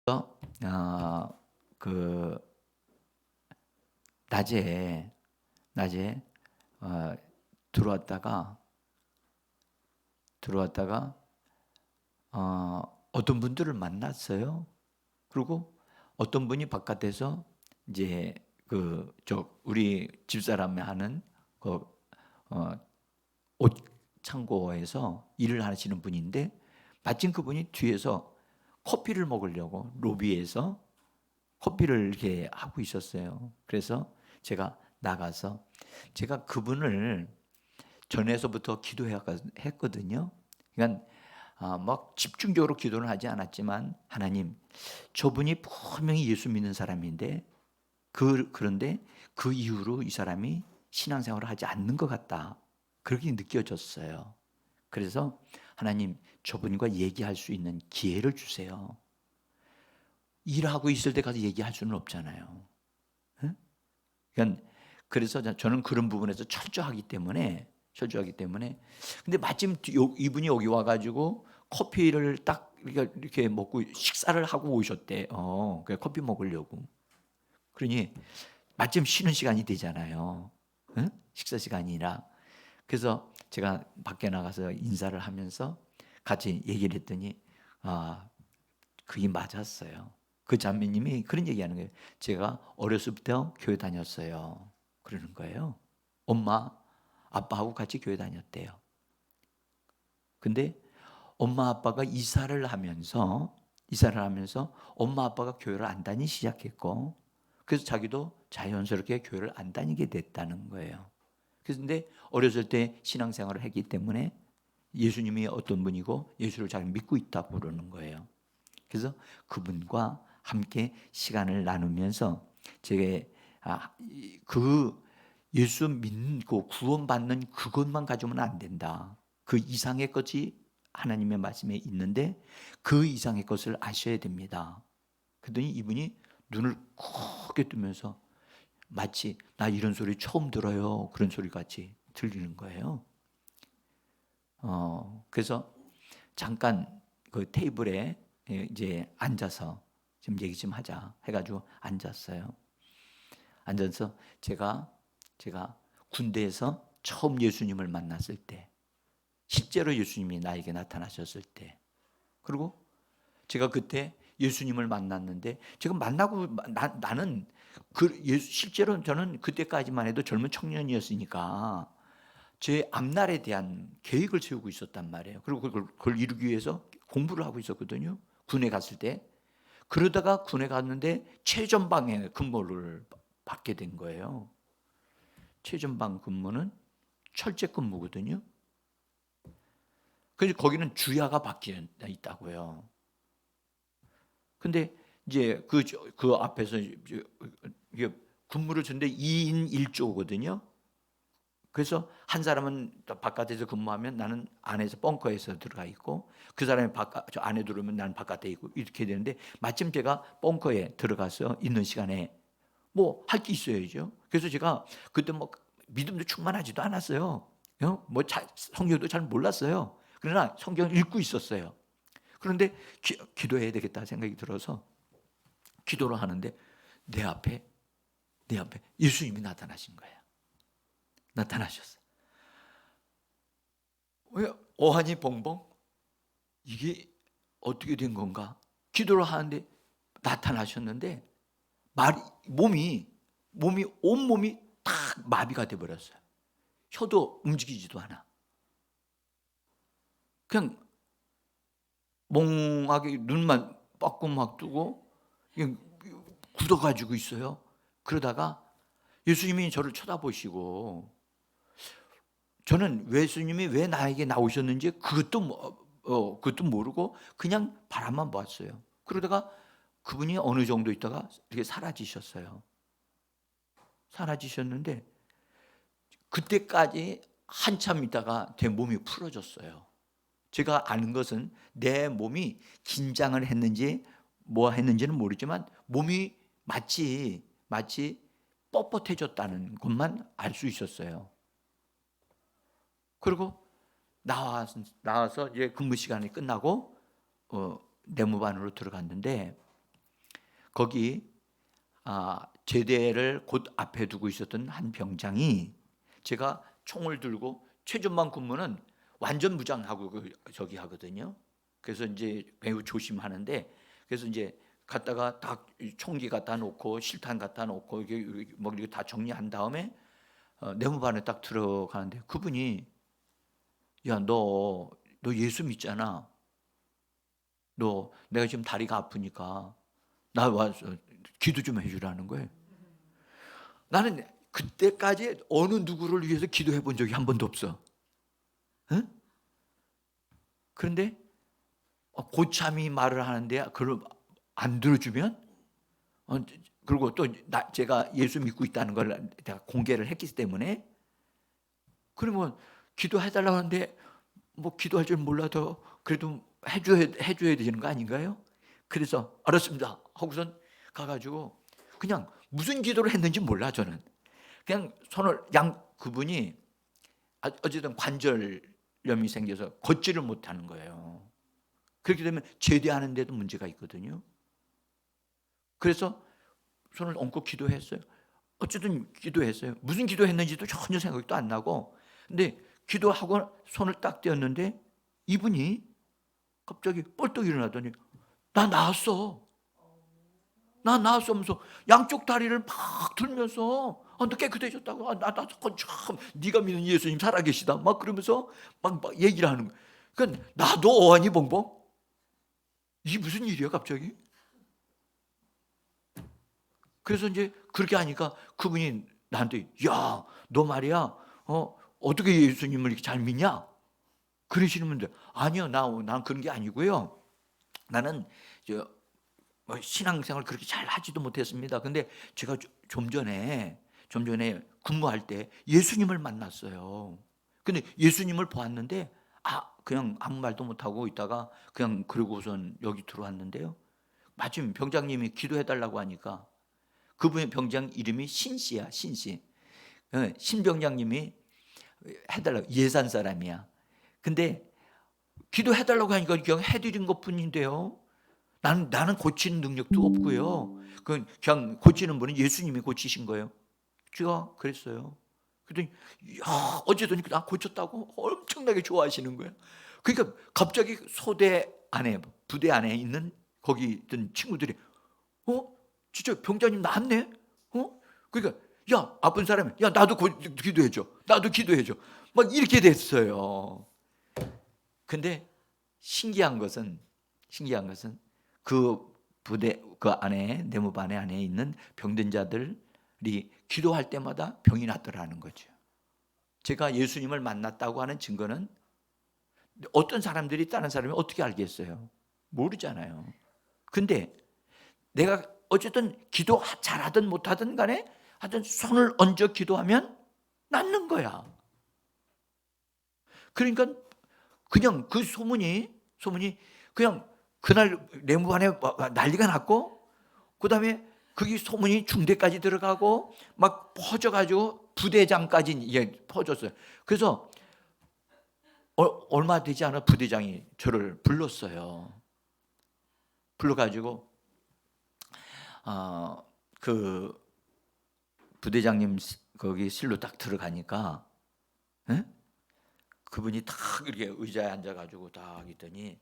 아, 그 낮에 어, 들어왔다가 어떤 분들을 만났어요. 그리고 어떤 분이 바깥에서 이제 우리 집사람이 하는 그 어, 옷 창고에서 일을 하시는 분인데, 마침 그분이 뒤에서 커피를 먹으려고 로비에서 커피를 이렇게 하고 있었어요. 그래서 제가 나가서 제가 그분을 전에서부터 기도했거든요. 그러니까 막 집중적으로 기도는 하지 않았지만, 하나님, 저분이 분명히 예수 믿는 사람인데 그런데 그 이후로 이 사람이 신앙생활을 하지 않는 것 같다, 그렇게 느껴졌어요. 그래서 하나님, 저분과 얘기할 수 있는 기회를 주세요. 일하고 있을 때 가서 얘기할 수는 없잖아요. 응? 그러니까 그래서 저는 그런 부분에서 철저하기 때문에 근데 마침 이분이 여기 와가지고 커피를 딱 이렇게 먹고 식사를 하고 오셨대. 커피 먹으려고. 그러니 마침 쉬는 시간이 되잖아요. 응? 식사 시간이라. 그래서 제가 밖에 나가서 인사를 하면서 같이 얘기를 했더니 그게 맞았어요. 그 자매님이 그런 얘기하는 거예요. 제가 어렸을 때부터 교회 다녔어요, 그러는 거예요. 엄마, 아빠하고 같이 교회 다녔대요. 근데 엄마 아빠가 이사를 하면서 엄마 아빠가 교회를 안 다니기 시작했고, 그래서 자기도 자연스럽게 교회를 안 다니게 됐다는 거예요. 그런데 어렸을 때 신앙생활을 했기 때문에 예수님이 어떤 분이고 예수를 잘 믿고 있다고 그러는 거예요. 그래서 그분과 함께 시간을 나누면서 제게 그 예수 믿고 구원받는 그것만 가지면 안 된다. 그 이상의 것이 하나님의 말씀에 있는데 그 이상의 것을 아셔야 됩니다. 그랬더니 이분이 눈을 크게 뜨면서 마치 나 이런 소리 처음 들어요, 그런 소리 같이 들리는 거예요. 그래서 잠깐 그 테이블에 이제 앉아서 좀 얘기 좀 하자 해가지고 앉았어요. 앉아서 제가 군대에서 처음 예수님을 만났을 때, 실제로 예수님이 나에게 나타나셨을 때, 그리고 제가 그때 예수님을 만났는데, 제가 만나고 나는 실제로 저는 그때까지만 해도 젊은 청년이었으니까 제 앞날에 대한 계획을 세우고 있었단 말이에요. 그리고 그걸 이루기 위해서 공부를 하고 있었거든요. 군에 갔을 때. 그러다가 군에 갔는데 최전방에 근무를 받게 된 거예요. 최전방 근무는 철제 근무거든요. 그래서 거기는 주야가 바뀌어 있다고요. 근데 이제 그 앞에서 이게 근무를 주는데 2인 1조거든요. 그래서 한 사람은 바깥에서 근무하면 나는 안에서 벙커에서 들어가 있고, 그 사람이 저 안에 들어오면 나는 바깥에 있고, 이렇게 되는데 마침 제가 벙커에 들어가서 있는 시간에 뭐 할 게 있어야죠. 그래서 제가 그때 뭐 믿음도 충만하지도 않았어요. 성경도 잘 몰랐어요. 그러나 성경을 읽고 있었어요. 그런데 기도해야 되겠다 생각이 들어서 기도를 하는데 내 앞에 예수님이 나타나신 거예요. 나타나셨어요. 왜 어하니 벙벙? 이게 어떻게 된 건가? 기도를 하는데 나타나셨는데 말이 온몸이 딱 마비가 돼 버렸어요. 혀도 움직이지도 않아. 그냥 멍하게 눈만 빠끔막 뜨고 그냥 굳어가지고 있어요. 그러다가 예수님이 저를 쳐다보시고, 저는 예수님이 왜 나에게 나오셨는지 그것도 모르고 그냥 바라만 봤어요. 그러다가 그분이 어느 정도 있다가 이렇게 사라지셨어요. 사라지셨는데 그때까지 한참 있다가 제 몸이 풀어졌어요. 제가 아는 것은 내 몸이 긴장을 했는지 뭐 했는지는 모르지만 몸이 마치 뻣뻣해졌다는 것만 알 수 있었어요. 그리고 나와서 이제 근무 시간이 끝나고 내무반으로 들어갔는데 거기 제대를 곧 앞에 두고 있었던 한 병장이 제가 총을 들고 최전방 근무는 완전 무장하고 저기 하거든요. 그래서 이제 매우 조심하는데, 그래서 이제 갖다가 다 총기 갖다 놓고 실탄 갖다 놓고 이게 뭐 이렇게 다 정리한 다음에 내무반에 딱 들어가는데 그분이 야, 너 예수 믿잖아. 너 내가 지금 다리가 아프니까 나 와서 기도 좀 해주라는 거예요. 나는 그때까지 어느 누구를 위해서 기도해 본 적이 한 번도 없어. 응? 그런데 고참이 말을 하는데 그걸 안 들어주면 그리고 또 제가 예수 믿고 있다는 걸 내가 공개를 했기 때문에 그러면 기도해달라고 하는데 뭐 기도할 줄 몰라도 그래도 해줘야 되는 거 아닌가요? 그래서 알았습니다 하고선 가가지고 그냥 무슨 기도를 했는지 몰라. 저는 그냥 손을 그분이 어쨌든 관절염이 생겨서 걷지를 못하는 거예요. 그렇게 되면 제대하는데도 문제가 있거든요. 그래서 손을 얹고 기도했어요. 어쨌든 기도했어요. 무슨 기도했는지도 전혀 생각도 안 나고, 근데 기도하고 손을 딱 떼었는데 이분이 갑자기 뻘떡 일어나더니 나 나았어. 나 나았어 하면서 양쪽 다리를 막 들면서 너 깨끗해졌다고. 참 네가 믿는 예수님 살아계시다 막 그러면서 막 얘기를 하는 거야. 그러니까 나도 어안이 벙벙. 이게 무슨 일이야 갑자기? 그래서 이제 그렇게 하니까 그분이 나한테 야, 너 말이야 어떻게 예수님을 이렇게 잘 믿냐? 그러시는 분들 아니요, 난 그런 게 아니고요. 나는 신앙생활 그렇게 잘 하지도 못했습니다. 근데 제가 좀 전에 근무할 때 예수님을 만났어요. 근데 예수님을 보았는데 그냥 아무 말도 못하고 있다가 그냥 그러고선 여기 들어왔는데요. 마침 병장님이 기도해달라고 하니까 그분의 병장 이름이 신씨야, 신씨. 신 병장님이 해달라고, 예산 사람이야. 근데 기도해달라고 하니까 그냥 해드린 것 뿐인데요. 나는 고치는 능력도 없고요. 그냥 고치는 분은 예수님이 고치신 거예요. 제가 그랬어요. 그랬더니 어쨌든 나 고쳤다고 엄청나게 좋아하시는 거예요. 그러니까 갑자기 소대 안에, 부대 안에 있는 거기 있던 친구들이 진짜 병장님 나았네? 그러니까 야, 아픈 사람이 야, 나도 기도해줘. 나도 기도해줘. 막 이렇게 됐어요. 근데 신기한 것은 그 부대 그 안에, 내무반에 안에 있는 병든 자들이 기도할 때마다 병이 낫더라는 거죠. 제가 예수님을 만났다고 하는 증거는 어떤 사람들이 다른 사람이 어떻게 알겠어요? 모르잖아요. 근데 내가 어쨌든 기도 잘하든 못하든 간에 하여튼 손을 얹어 기도하면 낫는 거야. 그러니까 그냥 그 소문이 그냥 그날 내무반에 난리가 났고, 그 다음에 그게 소문이 중대까지 들어가고 막 퍼져가지고 부대장까지 이게 퍼졌어요. 그래서 얼마 되지 않아 부대장이 저를 불렀어요. 불러가지고 그 부대장님 거기 실로 딱 들어가니까 그분이 딱 이렇게 의자에 앉아가지고 딱 있더니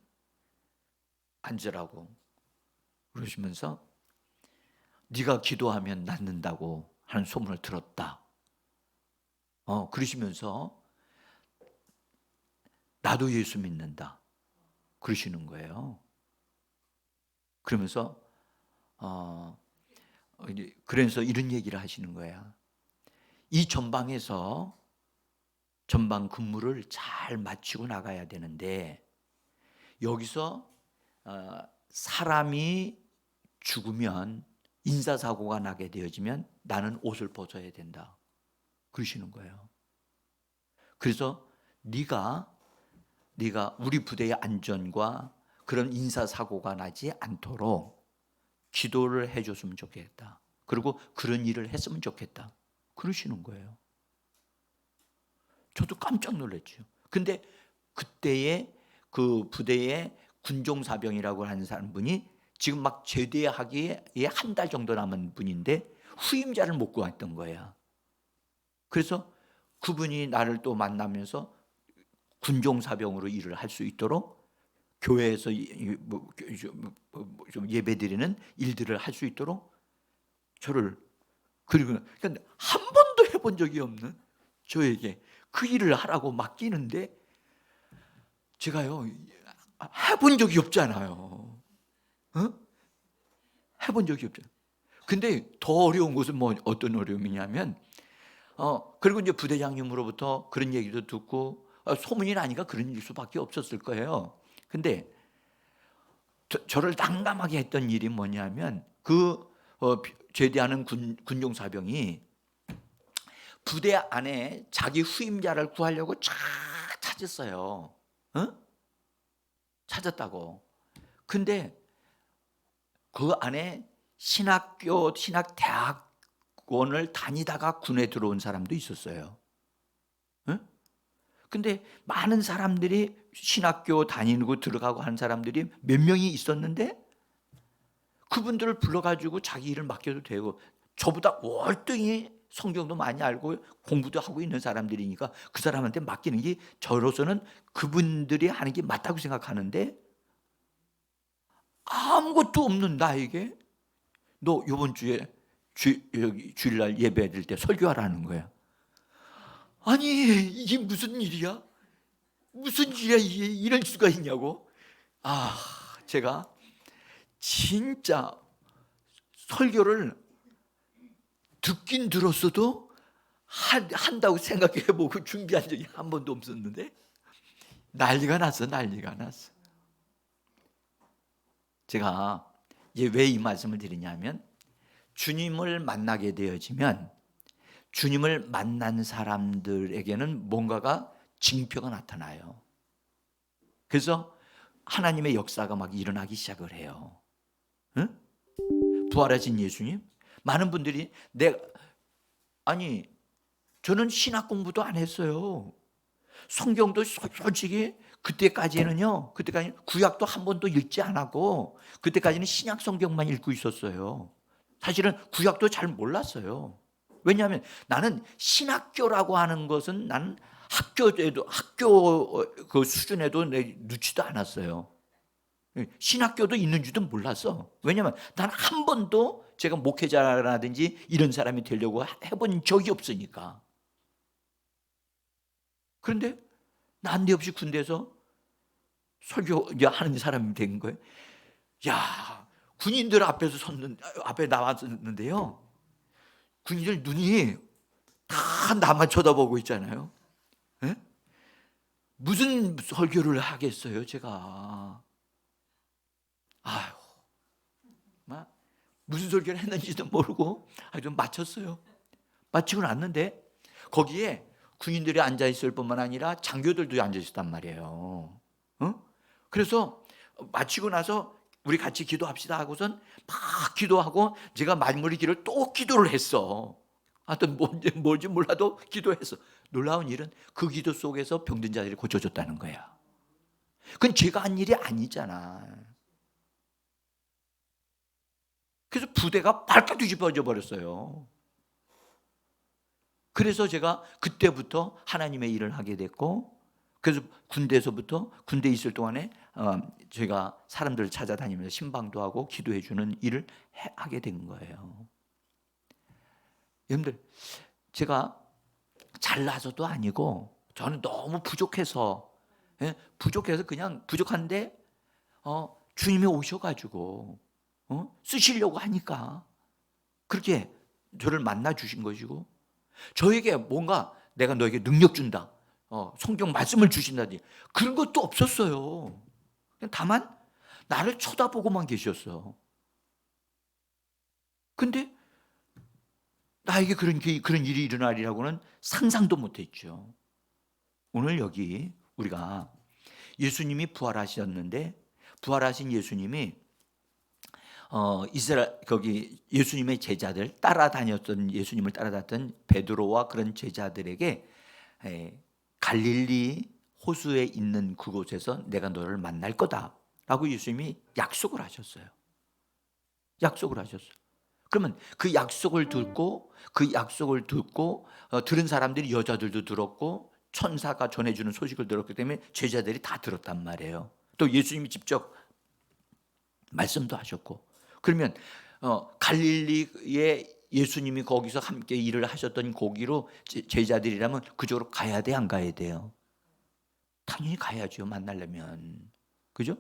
앉으라고 그러시면서 네가 기도하면 낫는다고 하는 소문을 들었다. 그러시면서 나도 예수 믿는다 그러시는 거예요. 그러면서 그래서 이런 얘기를 하시는 거야. 이 전방에서 전방 근무를 잘 마치고 나가야 되는데 여기서 사람이 죽으면 인사사고가 나게 되어지면 나는 옷을 벗어야 된다 그러시는 거예요. 그래서 네가 우리 부대의 안전과 그런 인사사고가 나지 않도록 기도를 해줬으면 좋겠다. 그리고 그런 일을 했으면 좋겠다 그러시는 거예요. 저도 깜짝 놀랐죠. 근데 그때에 그 부대의 군종사병이라고 하는 사람 분이 지금 막 제대하기에 한 달 정도 남은 분인데 후임자를 못 구했던 거야. 그래서 그분이 나를 또 만나면서 군종사병으로 일을 할 수 있도록 교회에서 좀 예배드리는 일들을 할 수 있도록 저를, 그리고 그러니까 한 번도 해본 적이 없는 저에게 그 일을 하라고 맡기는데 제가요 해본 적이 없잖아요. 어? 해본 적이 없잖아요. 근데 더 어려운 것은 뭐 어떤 어려움이냐면 그리고 이제 부대장님으로부터 그런 얘기도 듣고 소문이 나니까 그런 일 수밖에 없었을 거예요. 근데 저를 난감하게 했던 일이 뭐냐면 제대하는 군종사병이 부대 안에 자기 후임자를 구하려고 쫙 찾았어요. 찾았다고. 근데 그 안에 신학대학원을 다니다가 군에 들어온 사람도 있었어요. 근데 많은 사람들이 신학교 다니고 들어가고 하는 사람들이 몇 명이 있었는데 그분들을 불러가지고 자기 일을 맡겨도 되고, 저보다 월등히 성경도 많이 알고 공부도 하고 있는 사람들이니까 그 사람한테 맡기는 게 저로서는 그분들이 하는 게 맞다고 생각하는데, 아무것도 없는 나에게 너 이번 주에 주일날 예배 드릴 때 설교하라는 거야. 아니 이게 무슨 일이야? 무슨 일이야 이게, 이럴 수가 있냐고. 제가 진짜 설교를 듣긴 들었어도 한다고 생각해보고 준비한 적이 한 번도 없었는데 난리가 났어. 제가 이제 왜 이 말씀을 드리냐면, 주님을 만나게 되어지면 주님을 만난 사람들에게는 뭔가가 징표가 나타나요. 그래서 하나님의 역사가 막 일어나기 시작을 해요. 응? 부활하신 예수님, 많은 분들이 저는 신학 공부도 안 했어요. 성경도 솔직히 그때까지 구약도 한 번도 읽지 않았고 그때까지는 신약 성경만 읽고 있었어요. 사실은 구약도 잘 몰랐어요. 왜냐하면 나는 신학교라고 하는 것은 나는 학교 그 수준에도 넣지도 않았어요. 신학교도 있는지도 몰랐어. 왜냐하면 난 한 번도 제가 목회자라든지 이런 사람이 되려고 해본 적이 없으니까. 그런데 난데없이 군대에서 설교하는 사람이 된 거예요. 야, 군인들 앞에 나왔는데요. 군인들 눈이 다 나만 쳐다보고 있잖아요. 에? 무슨 설교를 하겠어요, 제가. 아유, 무슨 설교를 했는지도 모르고 좀 마쳤어요. 마치고 났는데 거기에 군인들이 앉아 있을 뿐만 아니라 장교들도 앉아 있었단 말이에요. 그래서 마치고 나서 우리 같이 기도합시다 하고선 막 기도하고 제가 마무리 기도를 또 기도를 했어. 하여튼 뭔지 몰라도 기도했어. 놀라운 일은 그 기도 속에서 병든 자들이 고쳐졌다는 거야. 그건 제가 한 일이 아니잖아. 그래서 부대가 발칵 뒤집어져 버렸어요. 그래서 제가 그때부터 하나님의 일을 하게 됐고, 그래서 군대에 있을 동안에 제가 사람들을 찾아다니면서 신방도 하고 기도해 주는 일을 하게 된 거예요. 여러분들, 제가 잘나서도 아니고 저는 너무 부족해서 그냥 부족한데 주님이 오셔가지고 쓰시려고 하니까 그렇게 저를 만나 주신 것이고, 저에게 뭔가 내가 너에게 능력 준다, 성경 말씀을 주신다든지 그런 것도 없었어요. 다만 나를 쳐다보고만 계셨어. 근데 나에게 그런 일이 일어나리라고는 상상도 못했죠. 오늘 여기 우리가 예수님이 부활하셨는데, 부활하신 예수님이 거기 예수님의 제자들 예수님을 따라다녔던 베드로와 그런 제자들에게 갈릴리 호수에 있는 그곳에서 내가 너를 만날 거다라고 예수님이 약속을 하셨어요. 약속을 하셨어요. 그러면 그 약속을 듣고 들은 사람들이 여자들도 들었고 천사가 전해주는 소식을 들었기 때문에 제자들이 다 들었단 말이에요. 또 예수님이 직접 말씀도 하셨고. 그러면 갈릴리에 예수님이 거기서 함께 일을 하셨던 거기로 제자들이라면 그쪽으로 가야 돼, 안 가야 돼요? 당연히 가야죠, 만나려면. 그죠?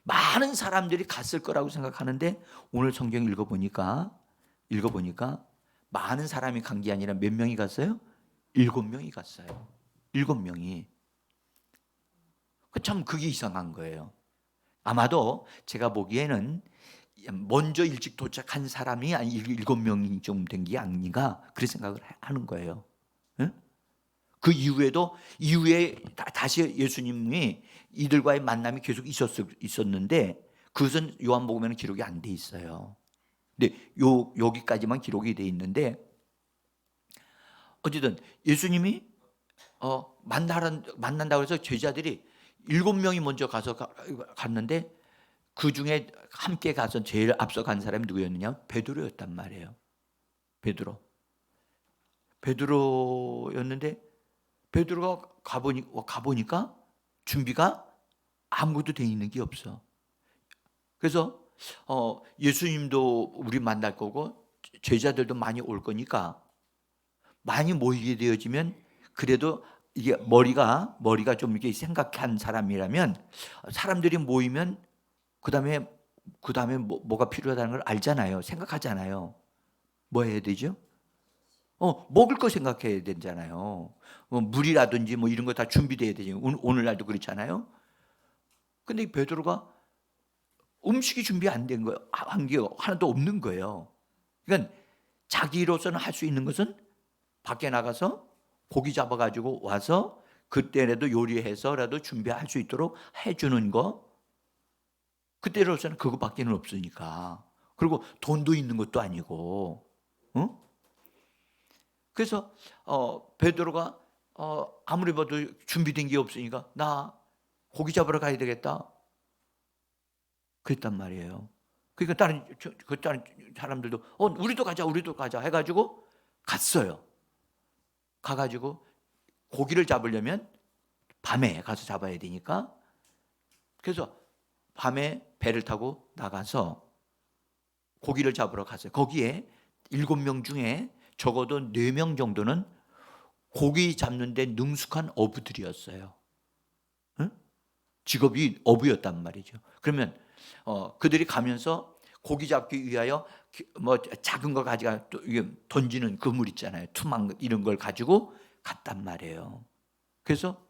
많은 사람들이 갔을 거라고 생각하는데 오늘 성경 읽어보니까 많은 사람이 간 게 아니라 몇 명이 갔어요? 7명이 갔어요. 7명이. 참 그게 이상한 거예요. 아마도 제가 보기에는 먼저 일찍 도착한 사람이 한 7명이 좀 된 게 아닌가 그런 생각을 하는 거예요. 응? 그 이후에 다시 예수님이 이들과의 만남이 계속 있었는데 그것은 요한복음에는 기록이 안 돼 있어요. 근데 여기까지만 기록이 돼 있는데 어쨌든 예수님이 만난다고 해서 제자들이 7명이 먼저 갔는데 그 중에 함께 가서 제일 앞서 간 사람이 누구였느냐? 베드로였단 말이에요. 베드로였는데 베드로가 가보니까 준비가 아무것도 돼 있는 게 없어. 그래서 예수님도 우리 만날 거고 제자들도 많이 올 거니까 많이 모이게 되어지면 그래도 이게 머리가 좀 이렇게 생각한 사람이라면 사람들이 모이면 그다음에 뭐가 필요하다는 걸 알잖아요. 생각하잖아요. 뭐 해야 되죠? 먹을 거 생각해야 되잖아요. 물이라든지 뭐 이런 거 다 준비돼야 되죠. 오늘날도 그렇잖아요. 근데 베드로가 음식이 준비 안 된 거예요. 한 게 하나도 없는 거예요. 그러니까 자기로서는 할 수 있는 것은 밖에 나가서 고기 잡아가지고 와서 그때라도 요리해서라도 준비할 수 있도록 해주는 거. 그때로서는 그거밖에는 없으니까. 그리고 돈도 있는 것도 아니고. 그래서 베드로가 아무리 봐도 준비된 게 없으니까 나 고기 잡으러 가야 되겠다. 그랬단 말이에요. 그러니까 다른 사람들도 우리도 가자 해가지고 갔어요. 가가지고 고기를 잡으려면 밤에 가서 잡아야 되니까 그래서 밤에 배를 타고 나가서 고기를 잡으러 갔어요. 거기에 7명 중에 적어도 4명 정도는 고기 잡는데 능숙한 어부들이었어요. 응? 직업이 어부였단 말이죠. 그러면 그들이 가면서 고기 잡기 위하여 뭐 작은 거 가지고 던지는 그물 있잖아요. 투망 이런 걸 가지고 갔단 말이에요. 그래서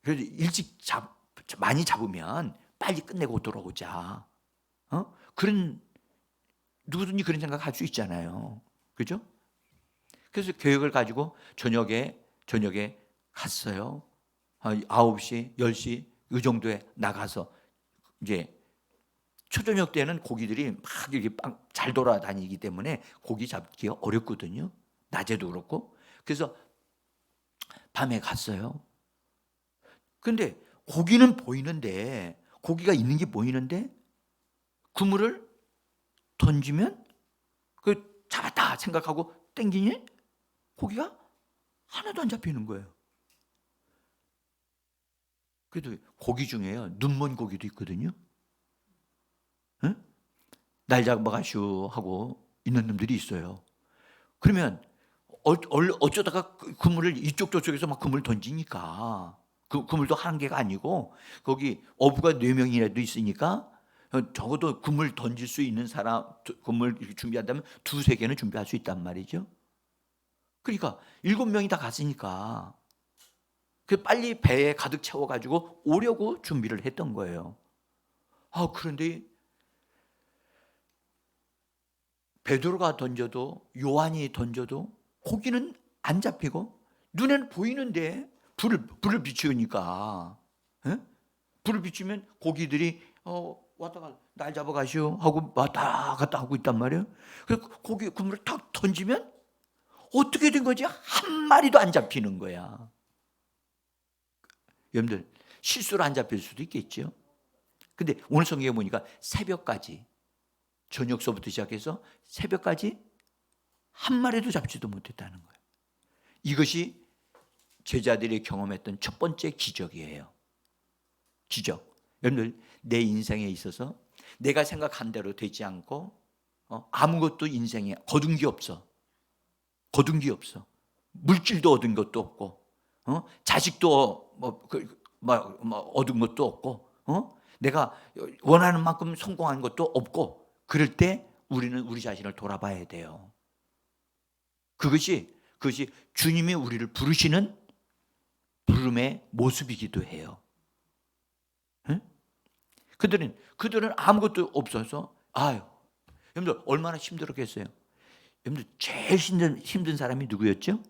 일찍 많이 잡으면 빨리 끝내고 돌아오자. 그런 누구든지 그런 생각할 수 있잖아요. 그죠? 그래서 계획을 가지고 저녁에 갔어요. 9시, 10시 이 정도에 나가서 이제 초저녁 때는 고기들이 막 이렇게 잘 돌아다니기 때문에 고기 잡기가 어렵거든요. 낮에도 그렇고. 그래서 밤에 갔어요. 근데 고기는 보이는데 고기가 있는 게 보이는데 그물을 던지면 그 잡았다 생각하고 땡기니 고기가 하나도 안 잡히는 거예요. 그래도 고기 중에요 눈먼 고기도 있거든요. 응? 날 잡아가시오 하고 있는 놈들이 있어요. 그러면 어쩌다가 그물을 이쪽 저쪽에서 막 그물 던지니까 그 그물도 한 개가 아니고 거기 어부가 4명이라도 있으니까 적어도 그물 던질 수 있는 사람 그물 준비한다면 2-3개는 준비할 수 있단 말이죠. 그러니까 7명이 다 갔으니까 그 빨리 배에 가득 채워가지고 오려고 준비를 했던 거예요. 그런데 베드로가 던져도 요한이 던져도 고기는 안 잡히고 눈에는 보이는데 불을 비추니까 불을 비추면 고기들이 왔다가 날 잡아가시오 하고 왔다 갔다 하고 있단 말이에요. 그래서 고기 그물을 탁 던지면 어떻게 된 거지? 한 마리도 안 잡히는 거야. 여러분들 실수로 안 잡힐 수도 있겠죠. 근데 오늘 성경에 보니까 새벽까지 저녁서부터 시작해서 새벽까지 한 마리도 잡지도 못했다는 거예요. 이것이 제자들이 경험했던 첫 번째 기적이에요. 기적. 여러분들, 내 인생에 있어서 내가 생각한 대로 되지 않고 아무것도 인생에 거둔 게 없어. 거둔 게 없어. 물질도 얻은 것도 없고, 자식도 얻은 것도 없고, 내가 원하는 만큼 성공한 것도 없고, 그럴 때 우리는 우리 자신을 돌아봐야 돼요. 그것이 주님이 우리를 부르시는 부름의 모습이기도 해요. 응? 그들은 아무것도 없어서, 여러분들 얼마나 힘들었겠어요. 여러분들 제일 힘든 사람이 누구였죠?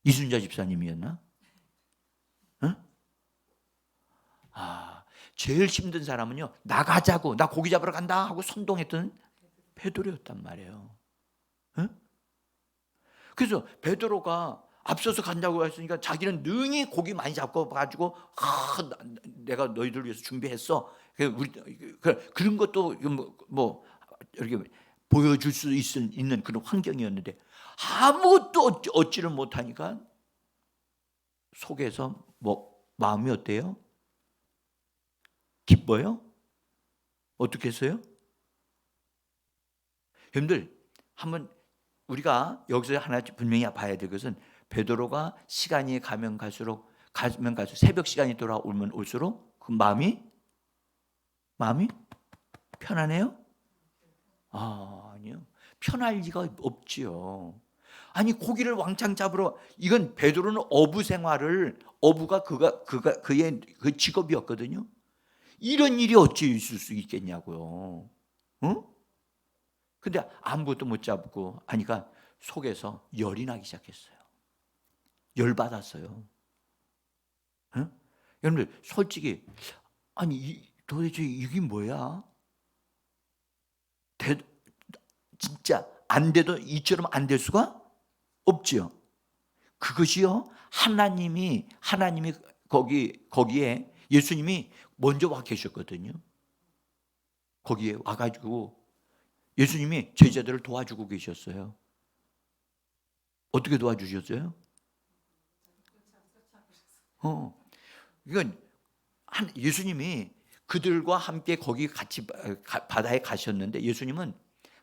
이순자 집사님이었나? 응? 제일 힘든 사람은요, 나가자고, 나 고기 잡으러 간다 하고 선동했던 베드로였단 말이에요. 응? 그래서 베드로가 앞서서 간다고 했으니까 자기는 능히 고기 많이 잡고 가지고 내가 너희들 위해서 준비했어. 그런 것도 뭐 이렇게 보여줄 수 있는 그런 환경이었는데 아무것도 얻지를 못하니까 속에서 마음이 어때요? 기뻐요? 어떻게 했어요? 여러분들, 한번 우리가 여기서 하나 분명히 봐야 될 것은 베드로가 시간이 가면 갈수록 새벽 시간이 돌아오면 올수록 그 마음이 편안해요? 아니요. 편할 리가 없지요. 아니, 고기를 왕창 잡으러, 이건 베드로는 어부가 그의 그 직업이었거든요. 이런 일이 어찌 있을 수 있겠냐고요. 응? 근데 아무것도 못 잡고 하니까 속에서 열이 나기 시작했어요. 열받았어요. 응? 여러분들, 솔직히, 도대체 이게 뭐야? 진짜 안 돼도 이처럼 안 될 수가 없지요. 그것이요, 하나님이 거기에 예수님이 먼저 와 계셨거든요. 거기에 와가지고 예수님이 제자들을 도와주고 계셨어요. 어떻게 도와주셨어요? 이건 예수님이 그들과 함께 거기 같이 바다에 가셨는데, 예수님은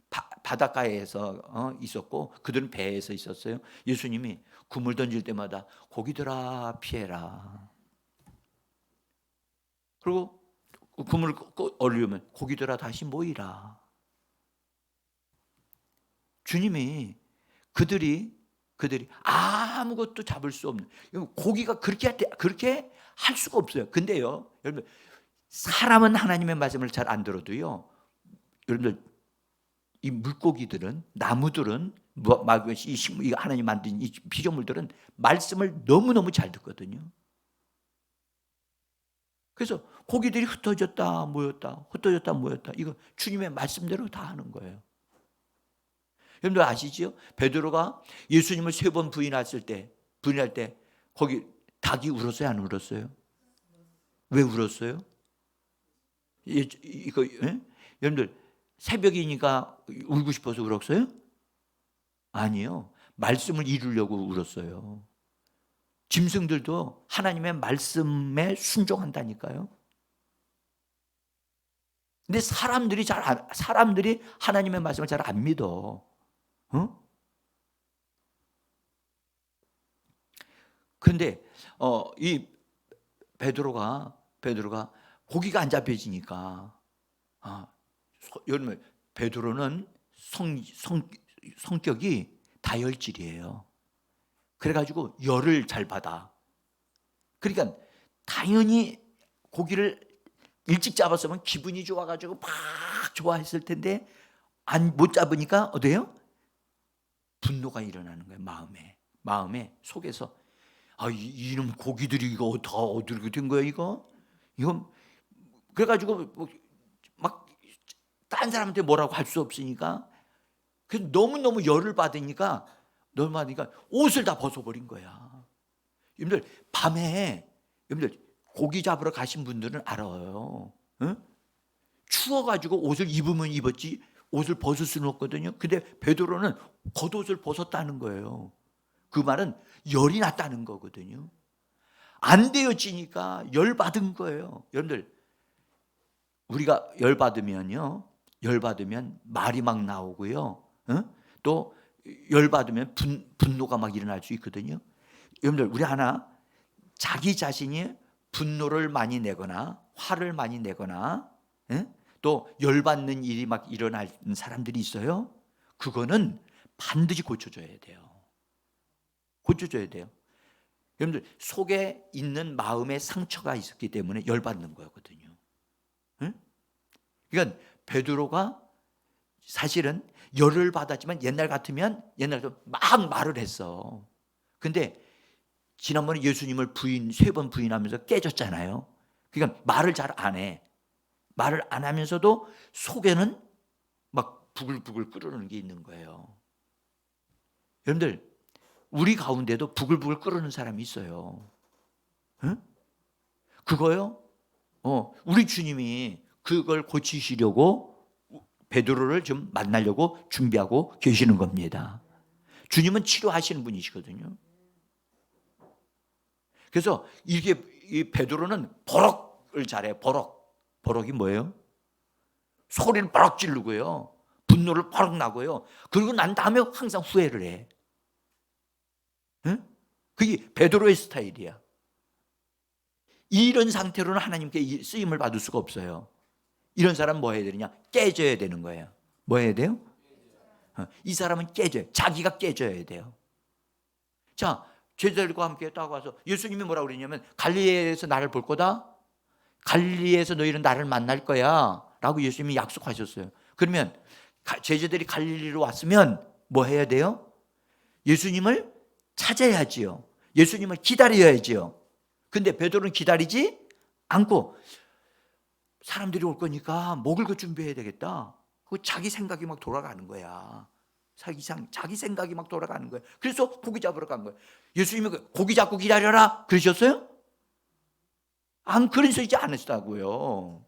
바닷가에서 있었고 그들은 배에서 있었어요. 예수님이 그물 던질 때마다 고기들아 피해라. 그리고 그물을 올리면 고기들아 다시 모이라. 주님이 그들이 아무것도 잡을 수 없는, 고기가 그렇게 할 수가 없어요. 근데요, 여러분, 사람은 하나님의 말씀을 잘 안 들어도요, 여러분들, 이 물고기들은, 나무들은, 이 하나님 만든 이 피조물들은 말씀을 너무너무 잘 듣거든요. 그래서 고기들이 흩어졌다 모였다 이거 주님의 말씀대로 다 하는 거예요. 여러분들 아시죠? 베드로가 예수님을 3번 부인할 때 거기 닭이 울었어요, 안 울었어요? 왜 울었어요? 여러분들, 새벽이니까 울고 싶어서 울었어요? 아니요. 말씀을 이루려고 울었어요. 짐승들도 하나님의 말씀에 순종한다니까요. 근데 사람들이 하나님의 말씀을 잘 안 믿어. 그런데 이 베드로가 고기가 안 잡혀지니까, 여러분, 베드로는 성격이 다혈질이에요. 그래가지고 열을 잘 받아. 그러니까 당연히 고기를 일찍 잡았으면 기분이 좋아가지고 막 좋아했을 텐데 못 잡으니까 어때요? 분노가 일어나는 거예요. 마음에 속에서, 이놈 고기들이 이거 다 어디로 된 거야 이거? 그래가지고 막 딴 사람한테 뭐라고 할 수 없으니까, 그래서 너무너무 열을 받으니까 옷을 다 벗어버린 거야. 여러분들, 밤에 고기 잡으러 가신 분들은 알아요. 응? 추워가지고 옷을 입으면 입었지 옷을 벗을 수는 없거든요. 근데 베드로는 겉옷을 벗었다는 거예요. 그 말은 열이 났다는 거거든요. 안 되어지니까 열받은 거예요. 여러분들, 우리가 열받으면요, 열받으면 말이 막 나오고요, 또 열받으면 분노가 막 일어날 수 있거든요. 여러분들, 우리 하나 자기 자신이 분노를 많이 내거나 화를 많이 내거나 또 열받는 일이 막 일어나는 사람들이 있어요. 그거는 반드시 고쳐줘야 돼요. 고쳐줘야 돼요. 여러분들, 속에 있는 마음의 상처가 있었기 때문에 열받는 거거든요. 그러니까 베드로가 사실은 열을 받았지만 옛날 같으면 옛날에도 막 말을 했어. 근데 지난번에 예수님을 세 번 부인하면서 깨졌잖아요. 그러니까 말을 잘 안 해. 말을 안 하면서도 속에는 막 부글부글 끓는 게 있는 거예요. 여러분들, 우리 가운데도 부글부글 끓는 사람이 있어요. 응? 그거요? 우리 주님이 그걸 고치시려고 베드로를 좀 만나려고 준비하고 계시는 겁니다. 주님은 치료하시는 분이시거든요. 그래서 이게 이 베드로는 버럭을 잘해. 버럭이 뭐예요? 소리를 버럭 지르고요. 분노를 버럭 나고요. 그리고 난 다음에 항상 후회를 해. 응? 그게 베드로의 스타일이야. 이런 상태로는 하나님께 쓰임을 받을 수가 없어요. 이런 사람은 뭐 해야 되느냐? 깨져야 되는 거예요. 뭐 해야 돼요? 이 사람은 깨져요. 자기가 깨져야 돼요. 자, 제자들과 함께 딱 와서 예수님이 뭐라고 그러냐면 갈릴리에서 나를 볼 거다. 갈릴리에서 너희는 나를 만날 거야 라고 예수님이 약속하셨어요. 그러면 제자들이 갈릴리로 왔으면 뭐 해야 돼요? 예수님을 찾아야지요. 예수님을 기다려야지요. 근데 베드로는 기다리지 않고 사람들이 올 거니까 먹을 거 준비해야 되겠다. 그 자기 생각이 막 돌아가는 거야. 자기 생각이 막 돌아가는 거예요. 그래서 고기 잡으러 간 거예요. 예수님이 고기 잡고 기다려라 그러셨어요? 안 그러시지 않으시다고요.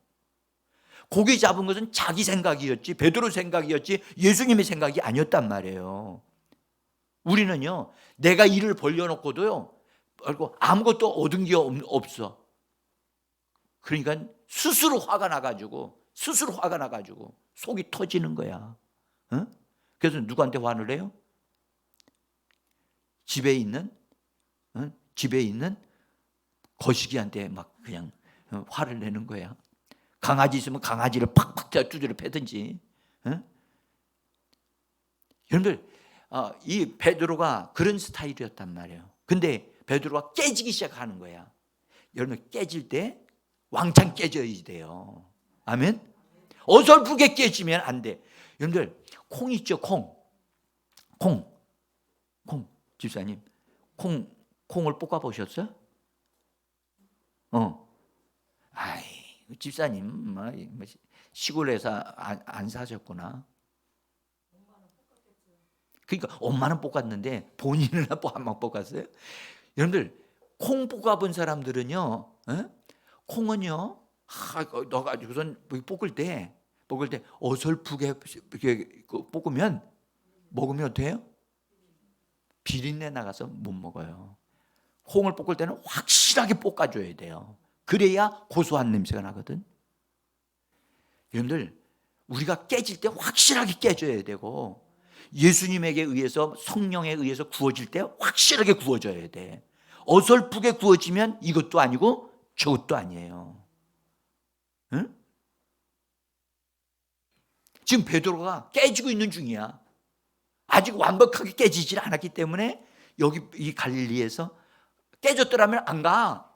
고기 잡은 것은 자기 생각이었지 베드로 생각이었지 예수님의 생각이 아니었단 말이에요. 우리는요, 내가 일을 벌려놓고도요 아무것도 얻은 게 없어. 그러니까 스스로 화가 나가지고 속이 터지는 거야. 그래서 누구한테 화를 해요? 집에 있는 거시기한테 막 그냥 화를 내는 거야. 강아지 있으면 강아지를 팍팍 두드려 패든지. 여러분들, 이 베드로가 그런 스타일이었단 말이에요. 근데 베드로가 깨지기 시작하는 거야. 여러분, 깨질 때 왕창 깨져야 돼요. 아멘? 어설프게 깨지면 안 돼. 여러분들, 콩 있죠, 콩. 집사님, 콩을 볶아 보셨어요? 아이, 집사님, 시골에서 안 사셨구나. 그러니까 엄마는 볶았는데 본인은 안 볶았어요? 여러분들, 콩 볶아본 사람들은요, 콩은요, 넣어가지고선 볶을 때 어설프게 볶으면 먹으면 어때요? 비린내 나가서 못 먹어요. 콩을 볶을 때는 확실하게 볶아줘야 돼요. 그래야 고소한 냄새가 나거든. 여러분들, 우리가 깨질 때 확실하게 깨져야 되고 예수님에게 의해서 성령에 의해서 구워질 때 확실하게 구워져야 돼. 어설프게 구워지면 이것도 아니고 저것도 아니에요. 응? 지금 베드로가 깨지고 있는 중이야. 아직 완벽하게 깨지질 않았기 때문에 여기 이 갈릴리에서 깨졌더라면 안 가.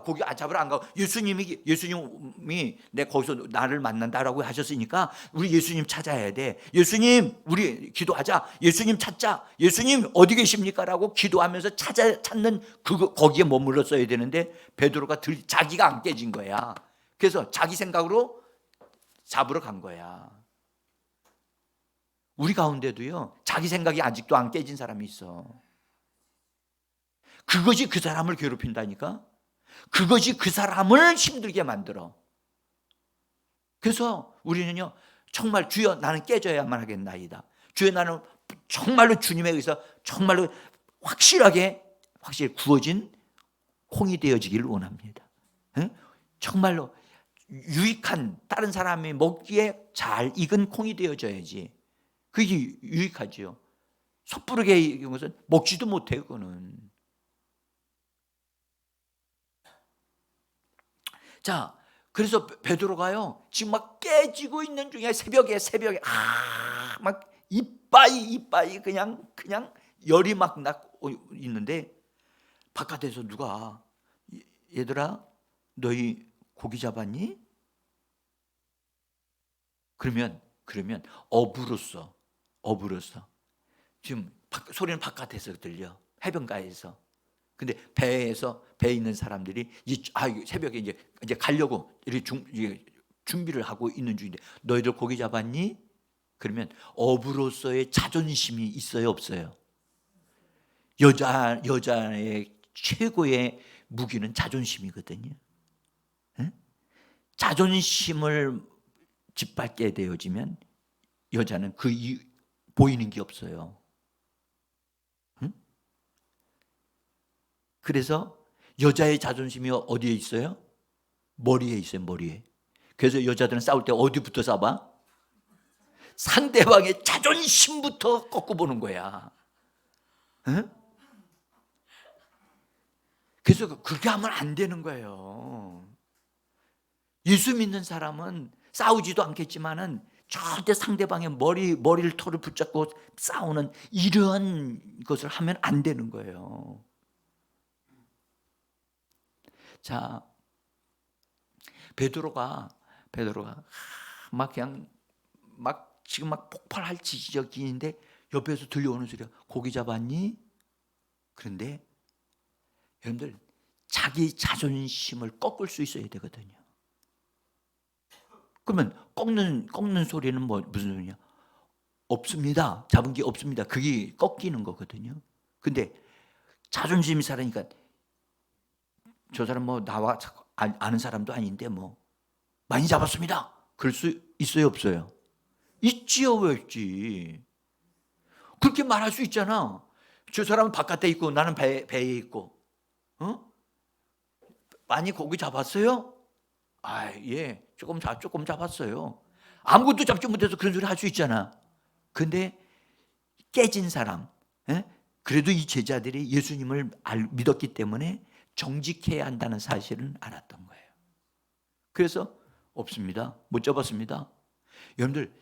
고기 잡으러 안 가. 예수님이 내 거기서 나를 만난다라고 하셨으니까 우리 예수님 찾아야 돼. 예수님, 우리 기도하자. 예수님 찾자. 예수님 어디 계십니까? 라고 기도하면서 찾는 거기에 머물렀어야 되는데 베드로가 자기가 안 깨진 거야. 그래서 자기 생각으로 잡으러 간 거야. 우리 가운데도요, 자기 생각이 아직도 안 깨진 사람이 있어. 그것이 그 사람을 괴롭힌다니까? 그것이 그 사람을 힘들게 만들어. 그래서 우리는요, 정말 주여 나는 깨져야만 하겠나이다. 주여 나는 정말로 주님에 의해서 정말로 확실히 구워진 콩이 되어지기를 원합니다. 응? 정말로 유익한, 다른 사람이 먹기에 잘 익은 콩이 되어져야지. 그게 유익하지요. 섣부르게 익은 것은 먹지도 못해요. 그거는. 자, 그래서 베드로가요 지금 막 깨지고 있는 중에 새벽에 막 이빠이 그냥 열이 막 나고 있는데 바깥에서 누가 얘들아 너희 고기 잡았니? 그러면 어부로서 지금 소리는 바깥에서 들려, 해변가에서. 근데 배에 있는 사람들이 새벽에 이제 가려고 이렇게 준비를 하고 있는 중인데 너희들 고기 잡았니? 그러면 어부로서의 자존심이 있어요, 없어요? 여자의 최고의 무기는 자존심이거든요. 응? 자존심을 짓밟게 되어지면 여자는 보이는 게 없어요. 응? 그래서 여자의 자존심이 어디에 있어요? 머리에 있어요, 머리에. 그래서 여자들은 싸울 때 어디부터 싸봐? 상대방의 자존심부터 꺾고 보는 거야. 응? 그래서 그렇게 하면 안 되는 거예요. 예수 믿는 사람은 싸우지도 않겠지만은 절대 상대방의 머리를 털을 붙잡고 싸우는 이런 것을 하면 안 되는 거예요. 자, 베드로가 지금 막 폭발할 지경인데 옆에서 들려오는 소리가 고기 잡았니? 그런데 여러분들 자기 자존심을 꺾을 수 있어야 되거든요. 그러면 꺾는 소리는 무슨 소리냐? 없습니다. 잡은 게 없습니다. 그게 꺾이는 거거든요. 근데 자존심이 살아니까 저 사람 나와 아는 사람도 아닌데 많이 잡았습니다. 그럴 수 있어요, 없어요? 있지요, 왜 있지? 그렇게 말할 수 있잖아. 저 사람은 바깥에 있고 나는 배에 있고. 많이 고기 잡았어요? 예, 조금 잡았어요. 아무것도 잡지 못해서 그런 소리 할 수 있잖아. 근데 깨진 사람, 그래도 이 제자들이 예수님을 믿었기 때문에 정직해야 한다는 사실은 알았던 거예요. 그래서 없습니다. 못 잡았습니다. 여러분들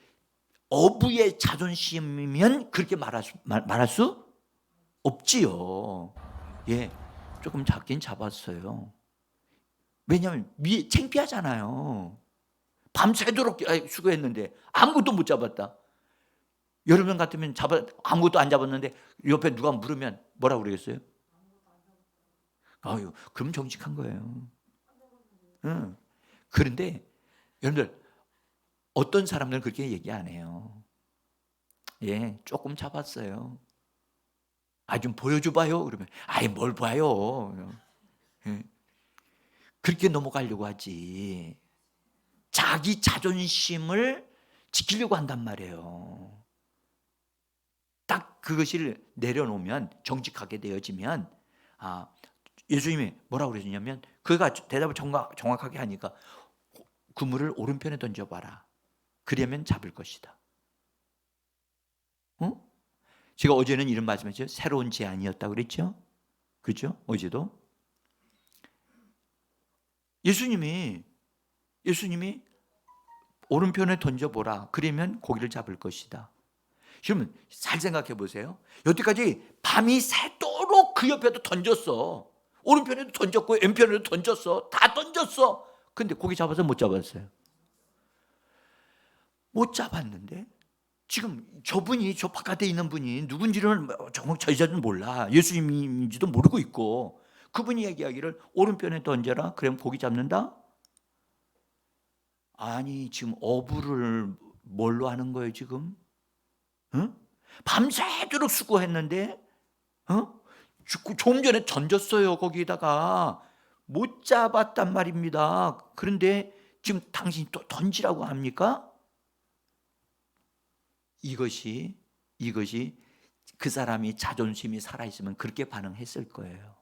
어부의 자존심이면 그렇게 말할 수 없지요. 예, 조금 잡긴 잡았어요. 왜냐하면 창피하잖아요. 밤새도록 수고했는데 아무것도 못 잡았다. 여러분 같으면 아무것도 안 잡았는데 옆에 누가 물으면 뭐라고 그러겠어요? 그럼 정직한 거예요. 그런데 여러분들 어떤 사람들은 그렇게 얘기 안 해요. 예, 조금 잡았어요. 좀 보여줘봐요. 그러면 뭘 봐요. 예. 그렇게 넘어가려고 하지. 자기 자존심을 지키려고 한단 말이에요. 딱 그것을 내려놓으면, 정직하게 되어지면, 예수님이 뭐라고 그러셨냐면, 그가 대답을 정확하게 하니까 그물을 오른편에 던져봐라. 그러면 잡을 것이다. 제가 어제는 이런 말씀했죠. 새로운 제안이었다고 그랬죠. 그렇죠? 어제도 예수님이 오른편에 던져보라. 그러면 고기를 잡을 것이다. 그러면 잘 생각해 보세요. 여태까지 밤이 새도록 그 옆에도 던졌어. 오른편에도 던졌고 왼편에도 던졌어. 다 던졌어. 근데 고기 잡아서 못 잡았어요. 못 잡았는데 지금 저 바깥에 있는 분이 누군지는 저희들은 몰라. 예수님인지도 모르고 있고, 그분이 얘기하기를 오른편에 던져라. 그러면 고기 잡는다? 아니, 지금 어부를 뭘로 하는 거예요, 지금? 밤새도록 수고했는데, 좀 전에 던졌어요. 거기다가 못 잡았단 말입니다. 그런데 지금 당신이 또 던지라고 합니까? 이것이 그 사람이 자존심이 살아있으면 그렇게 반응했을 거예요.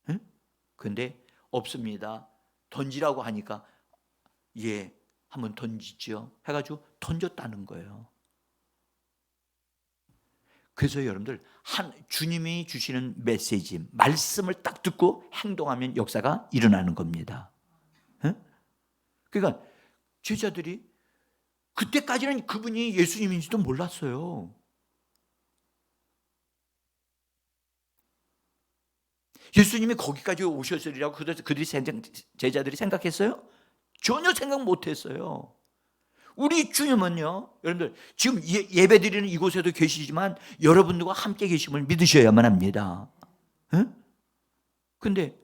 응? 근데 없습니다. 던지라고 하니까 예, 한번 던지죠 해가지고 던졌다는 거예요. 그래서 여러분들 주님이 주시는 메시지, 말씀을 딱 듣고 행동하면 역사가 일어나는 겁니다. 응? 그러니까 제자들이 그때까지는 그분이 예수님인지도 몰랐어요. 예수님이 거기까지 오셨으리라고 제자들이 생각했어요? 전혀 생각 못했어요. 우리 주님은요, 여러분들 지금 예배드리는 이곳에도 계시지만 여러분들과 함께 계심을 믿으셔야만 합니다. 응? 근데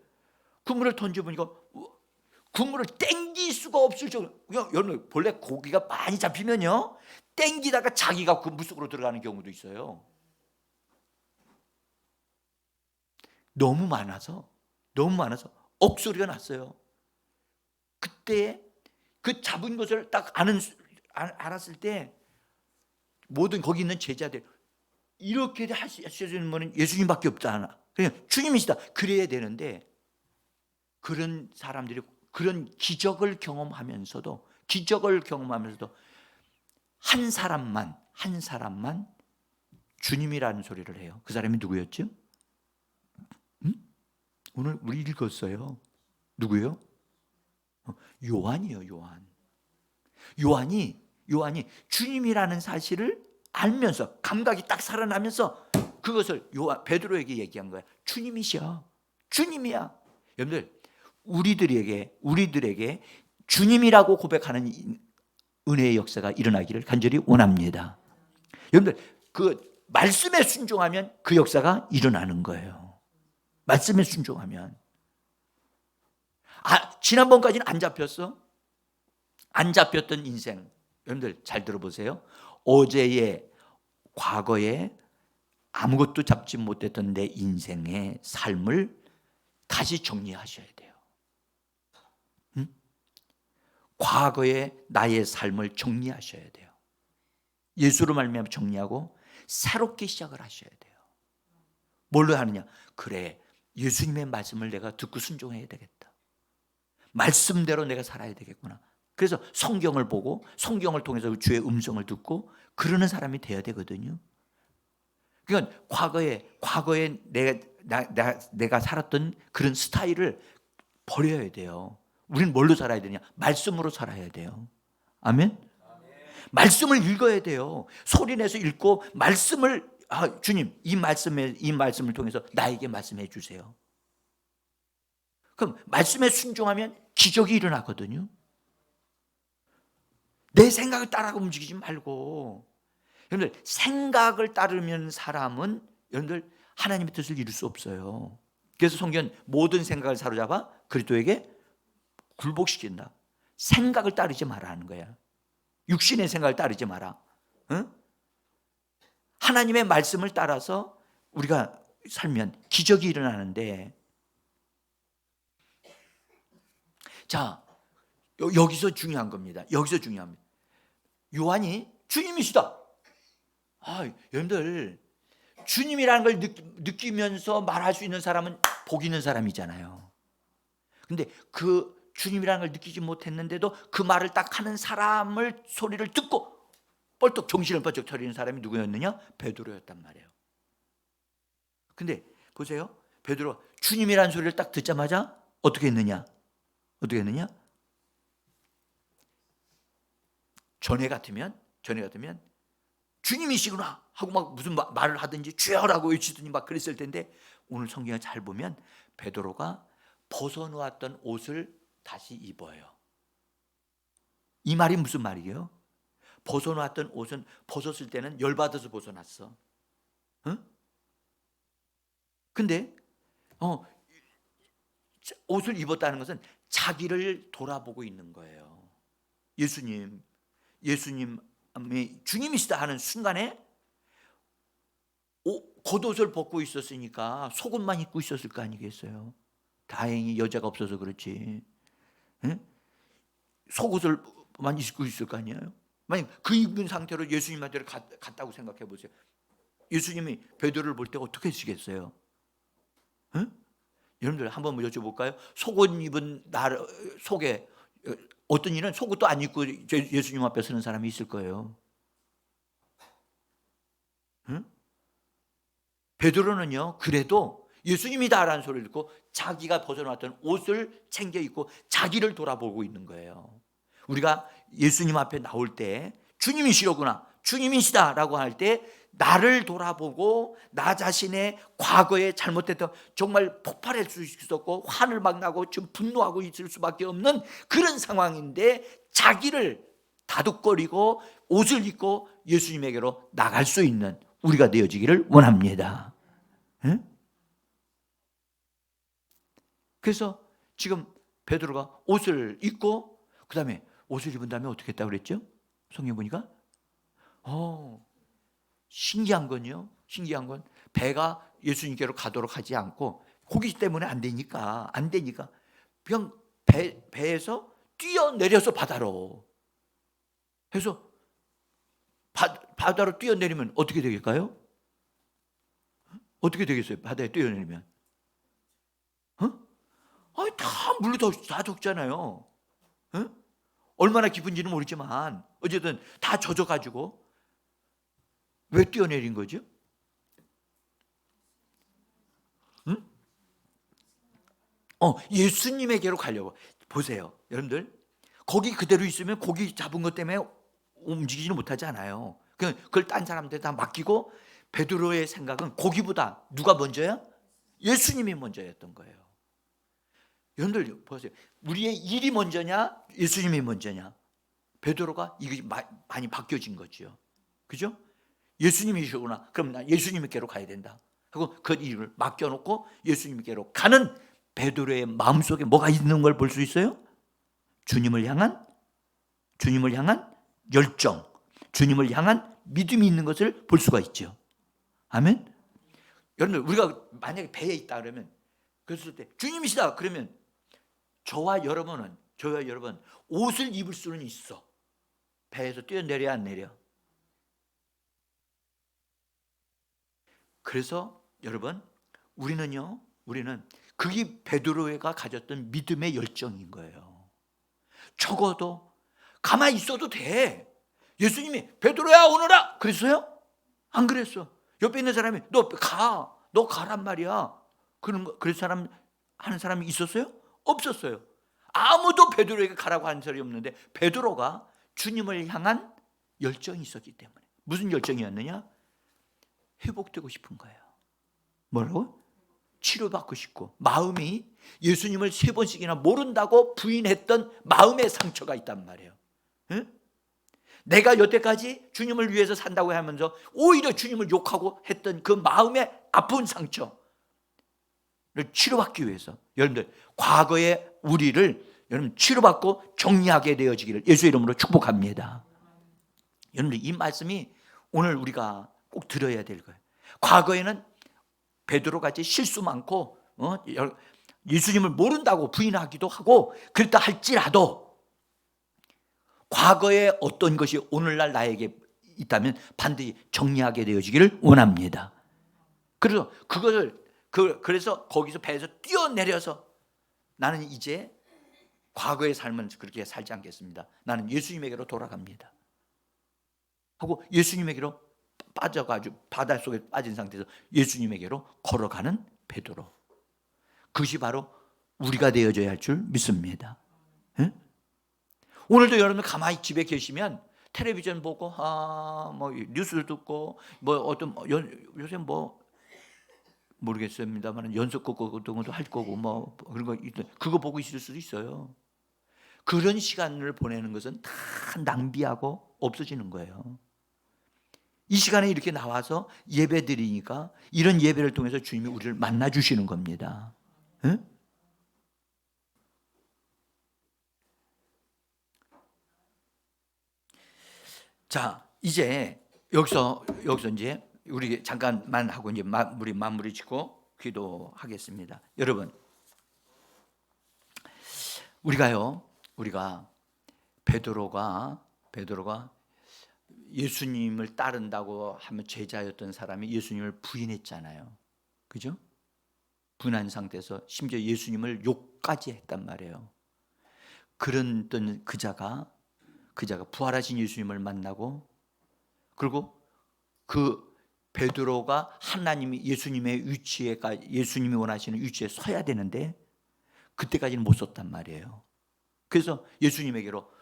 그물을 던져보니까 그물을 땡길 수가 없을 정도로, 여러분 본래 고기가 많이 잡히면요 땡기다가 자기가 그 물속으로 들어가는 경우도 있어요. 너무 많아서 억소리가 났어요. 그때 그 잡은 것을 딱 알았을 때 모든 거기 있는 제자들 이렇게 하시는 분은 예수님밖에 없잖아. 그냥 주님이시다. 그래야 되는데 그런 사람들이 그런 기적을 경험하면서도 한 사람만 주님이라는 소리를 해요. 그 사람이 누구였죠? 오늘 우리 읽었어요. 누구요? 요한이요. 요한이 주님이라는 사실을 알면서 감각이 딱 살아나면서 그것을 베드로에게 얘기한 거야. 주님이야. 여러분들 우리들에게 주님이라고 고백하는 은혜의 역사가 일어나기를 간절히 원합니다. 여러분들 그 말씀에 순종하면 그 역사가 일어나는 거예요. 말씀에 순종하면. 지난번까지는 안 잡혔어? 안 잡혔던 인생. 여러분들 잘 들어보세요. 과거에 아무것도 잡지 못했던 내 인생의 삶을 다시 정리하셔야 돼요. 응? 과거의 나의 삶을 정리하셔야 돼요. 예수로 말미암아 정리하고 새롭게 시작을 하셔야 돼요. 뭘로 하느냐? 그래, 예수님의 말씀을 내가 듣고 순종해야 되겠다. 말씀대로 내가 살아야 되겠구나. 그래서 성경을 보고 성경을 통해서 주의 음성을 듣고 그러는 사람이 돼야 되거든요. 그러니까 과거에 내가 살았던 그런 스타일을 버려야 돼요. 우리는 뭘로 살아야 되냐? 말씀으로 살아야 돼요. 아멘? 말씀을 읽어야 돼요. 소리내서 읽고 말씀을 주님 이 말씀을 통해서 나에게 말씀해 주세요. 그럼 말씀에 순종하면 기적이 일어나거든요. 내 생각을 따라가 움직이지 말고. 여러분들 생각을 따르면 사람은 여러분들 하나님의 뜻을 이룰 수 없어요. 그래서 성경은 모든 생각을 사로잡아 그리스도에게 굴복시킨다. 생각을 따르지 말라는 거야. 육신의 생각을 따르지 마라. 응? 하나님의 말씀을 따라서 우리가 살면 기적이 일어나는데, 자, 여기서 중요한 겁니다. 요한이 주님이시다. 여러분들 주님이라는 걸 느끼면서 말할 수 있는 사람은 복 있는 사람이잖아요. 근데 그 주님이라는 걸 느끼지 못했는데도 그 말을 딱 하는 사람을 소리를 듣고 벌떡 정신을 번쩍 차리는 사람이 누구였느냐? 베드로였단 말이에요. 근데 보세요. 베드로 주님이라는 소리를 딱 듣자마자 어떻게 했느냐? 전에 같으면 주님이시구나 하고 막 무슨 말을 하든지 주여라고 외치더니 막 그랬을 텐데, 오늘 성경을 잘 보면 베드로가 벗어놓았던 옷을 다시 입어요. 이 말이 무슨 말이에요? 벗어놓았던 옷은 벗었을 때는 열받아서 벗어났어. 응? 근데 옷을 입었다는 것은 자기를 돌아보고 있는 거예요. 예수님이 주님이시다 하는 순간에 겉옷을 벗고 있었으니까 속옷만 입고 있었을 거 아니겠어요? 다행히 여자가 없어서 그렇지. 응? 속옷을만 입고 있을 거 아니에요? 만약 그 입은 상태로 예수님한테 갔다고 생각해 보세요. 예수님이 베드로를 볼 때 어떻게 하시겠어요? 응? 여러분들 한번 여쭤볼까요? 속옷 입은 날 속에 어떤 이는 속옷도 안 입고 예수님 앞에 서는 사람이 있을 거예요. 응? 베드로는요, 그래도 예수님이다라는 소리를 듣고 자기가 벗어났던 옷을 챙겨 입고 자기를 돌아보고 있는 거예요. 우리가 예수님 앞에 나올 때 주님이시로구나, 주님이시다라고 할 때 나를 돌아보고 나 자신의 과거에 잘못했던, 정말 폭발할 수 있었고 화를 막 나고 좀 분노하고 있을 수밖에 없는 그런 상황인데 자기를 다독거리고 옷을 입고 예수님에게로 나갈 수 있는 우리가 되어지기를 원합니다. 응? 그래서 지금 베드로가 옷을 입고 그 다음에 옷을 입은 다음에 어떻게 했다고 그랬죠? 성경 보니까 신기한 건요, 신기한 건 배가 예수님께로 가도록 하지 않고 고기 때문에 안 되니까 그냥 배에서 뛰어내려서 바다로 해서 바다로 뛰어내리면 어떻게 되겠까요? 어떻게 되겠어요? 바다에 뛰어내리면 다 물로 다 젖잖아요. 얼마나 깊은지는 모르지만 어쨌든 다 젖어가지고 왜 뛰어내린 거죠? 예수님에게로 가려고. 보세요, 여러분들, 거기 그대로 있으면 고기 잡은 것 때문에 움직이지는 못하지 않아요. 그걸 딴 사람들 다 맡기고 베드로의 생각은 고기보다 누가 먼저야? 예수님이 먼저였던 거예요. 여러분들 보세요, 우리의 일이 먼저냐 예수님이 먼저냐? 베드로가 이게 많이 바뀌어진 거죠. 그죠? 예수님이시구나, 그럼 나 예수님께로 가야 된다 하고 그 일을 맡겨놓고 예수님께로 가는 베드로의 마음속에 뭐가 있는 걸 볼 수 있어요? 주님을 향한 열정, 주님을 향한 믿음이 있는 것을 볼 수가 있죠. 아멘. 여러분들, 우리가 만약에 배에 있다 그러면, 그랬을 때 주님이시다 그러면 저와 여러분 옷을 입을 수는 있어. 배에서 뛰어내려 안 내려? 그래서 여러분, 우리는 그게 베드로가 가졌던 믿음의 열정인 거예요. 적어도 가만히 있어도 돼. 예수님이 베드로야 오너라 그랬어요? 안 그랬어. 옆에 있는 사람이 너 가란 말이야. 그런 하는 사람이 있었어요? 없었어요. 아무도 베드로에게 가라고 하는 사람이 없는데 베드로가 주님을 향한 열정이 있었기 때문에. 무슨 열정이었느냐? 회복되고 싶은 거예요. 뭐라고? 치료받고 싶고, 마음이 예수님을 3번씩이나 모른다고 부인했던 마음의 상처가 있단 말이에요. 응? 내가 여태까지 주님을 위해서 산다고 하면서 오히려 주님을 욕하고 했던 그 마음의 아픈 상처를 치료받기 위해서, 여러분들 과거의 우리를 여러분 치료받고 정리하게 되어지기를 예수 이름으로 축복합니다. 여러분들, 이 말씀이 오늘 우리가 꼭 들어야 될 거예요. 과거에는 베드로같이 실수 많고 예수님을 모른다고 부인하기도 하고 그랬다 할지라도 과거에 어떤 것이 오늘날 나에게 있다면 반드시 정리하게 되어지기를 원합니다. 그래서 그래서 거기서 배에서 뛰어내려서 나는 이제 과거의 삶은 그렇게 살지 않겠습니다. 나는 예수님에게로 돌아갑니다 하고 예수님에게로 빠져가지고 바닷속에 빠진 상태에서 예수님에게로 걸어가는 베드로. 그것이 바로 우리가 되어져야 할 줄 믿습니다. 응? 오늘도 여러분 가만히 집에 계시면 텔레비전 보고 뭐 뉴스 듣고 요새 모르겠습니다만 연속극 같은 것도 할 거고 뭐 그런 거 그거 보고 있을 수도 있어요. 그런 시간을 보내는 것은 다 낭비하고 없어지는 거예요. 이 시간에 이렇게 나와서 예배 드리니까 이런 예배를 통해서 주님이 우리를 만나 주시는 겁니다. 응? 자, 이제 여기서 이제 우리 잠깐만 하고 이제 우리 마무리 짓고 기도하겠습니다. 여러분, 우리가 베드로가 예수님을 따른다고 하면 제자였던 사람이 예수님을 부인했잖아요. 그죠? 분한 상태에서 심지어 예수님을 욕까지 했단 말이에요. 그런 그자가 부활하신 예수님을 만나고, 그리고 그 베드로가 하나님이 예수님의 위치에, 예수님이 원하시는 위치에 서야 되는데 그때까지는 못 섰단 말이에요. 그래서 예수님에게로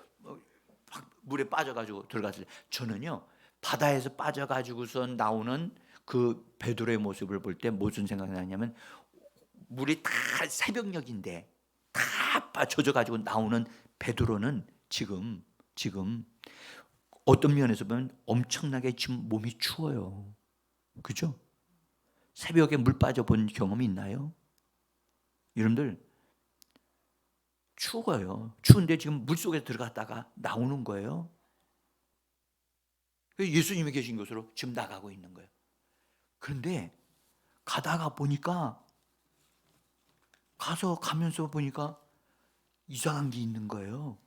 물에 빠져가지고 들어갔을 때, 저는요 바다에서 빠져가지고서 나오는 그 베드로의 모습을 볼 때 무슨 생각이 나냐면, 물이 다 새벽녘인데 다 젖어가지고 나오는 베드로는 지금 어떤 면에서 보면 엄청나게 지금 몸이 추워요. 그죠? 새벽에 물 빠져본 경험이 있나요? 여러분들 추워요. 추운데 지금 물속에 들어갔다가 나오는 거예요. 예수님이 계신 곳으로 지금 나가고 있는 거예요. 그런데 가다가 보니까, 가면서 보니까 이상한 게 있는 거예요.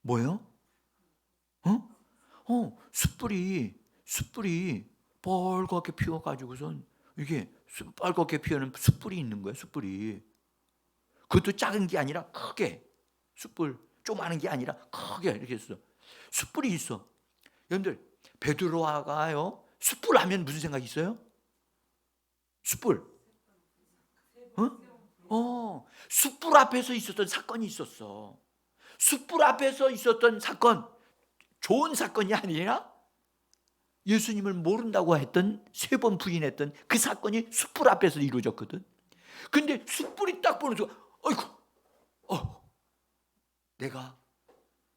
뭐요? 숯불이 빨갛게 피워가지고선, 이게 빨갛게 피우는 숯불이 있는 거예요. 숯불이. 그것도 작은 게 아니라 크게, 숯불 조그마한 게 아니라 크게 이렇게 있어. 숯불이 있어. 여러분들 베드로가요 숯불 하면 무슨 생각이 있어요? 숯불. 숯불 앞에서 있었던 사건이 있었어. 숯불 앞에서 있었던 사건, 좋은 사건이 아니라 예수님을 모른다고 했던, 3번 부인했던 그 사건이 숯불 앞에서 이루어졌거든. 근데 숯불이 딱 보는 순간, 어이구, 내가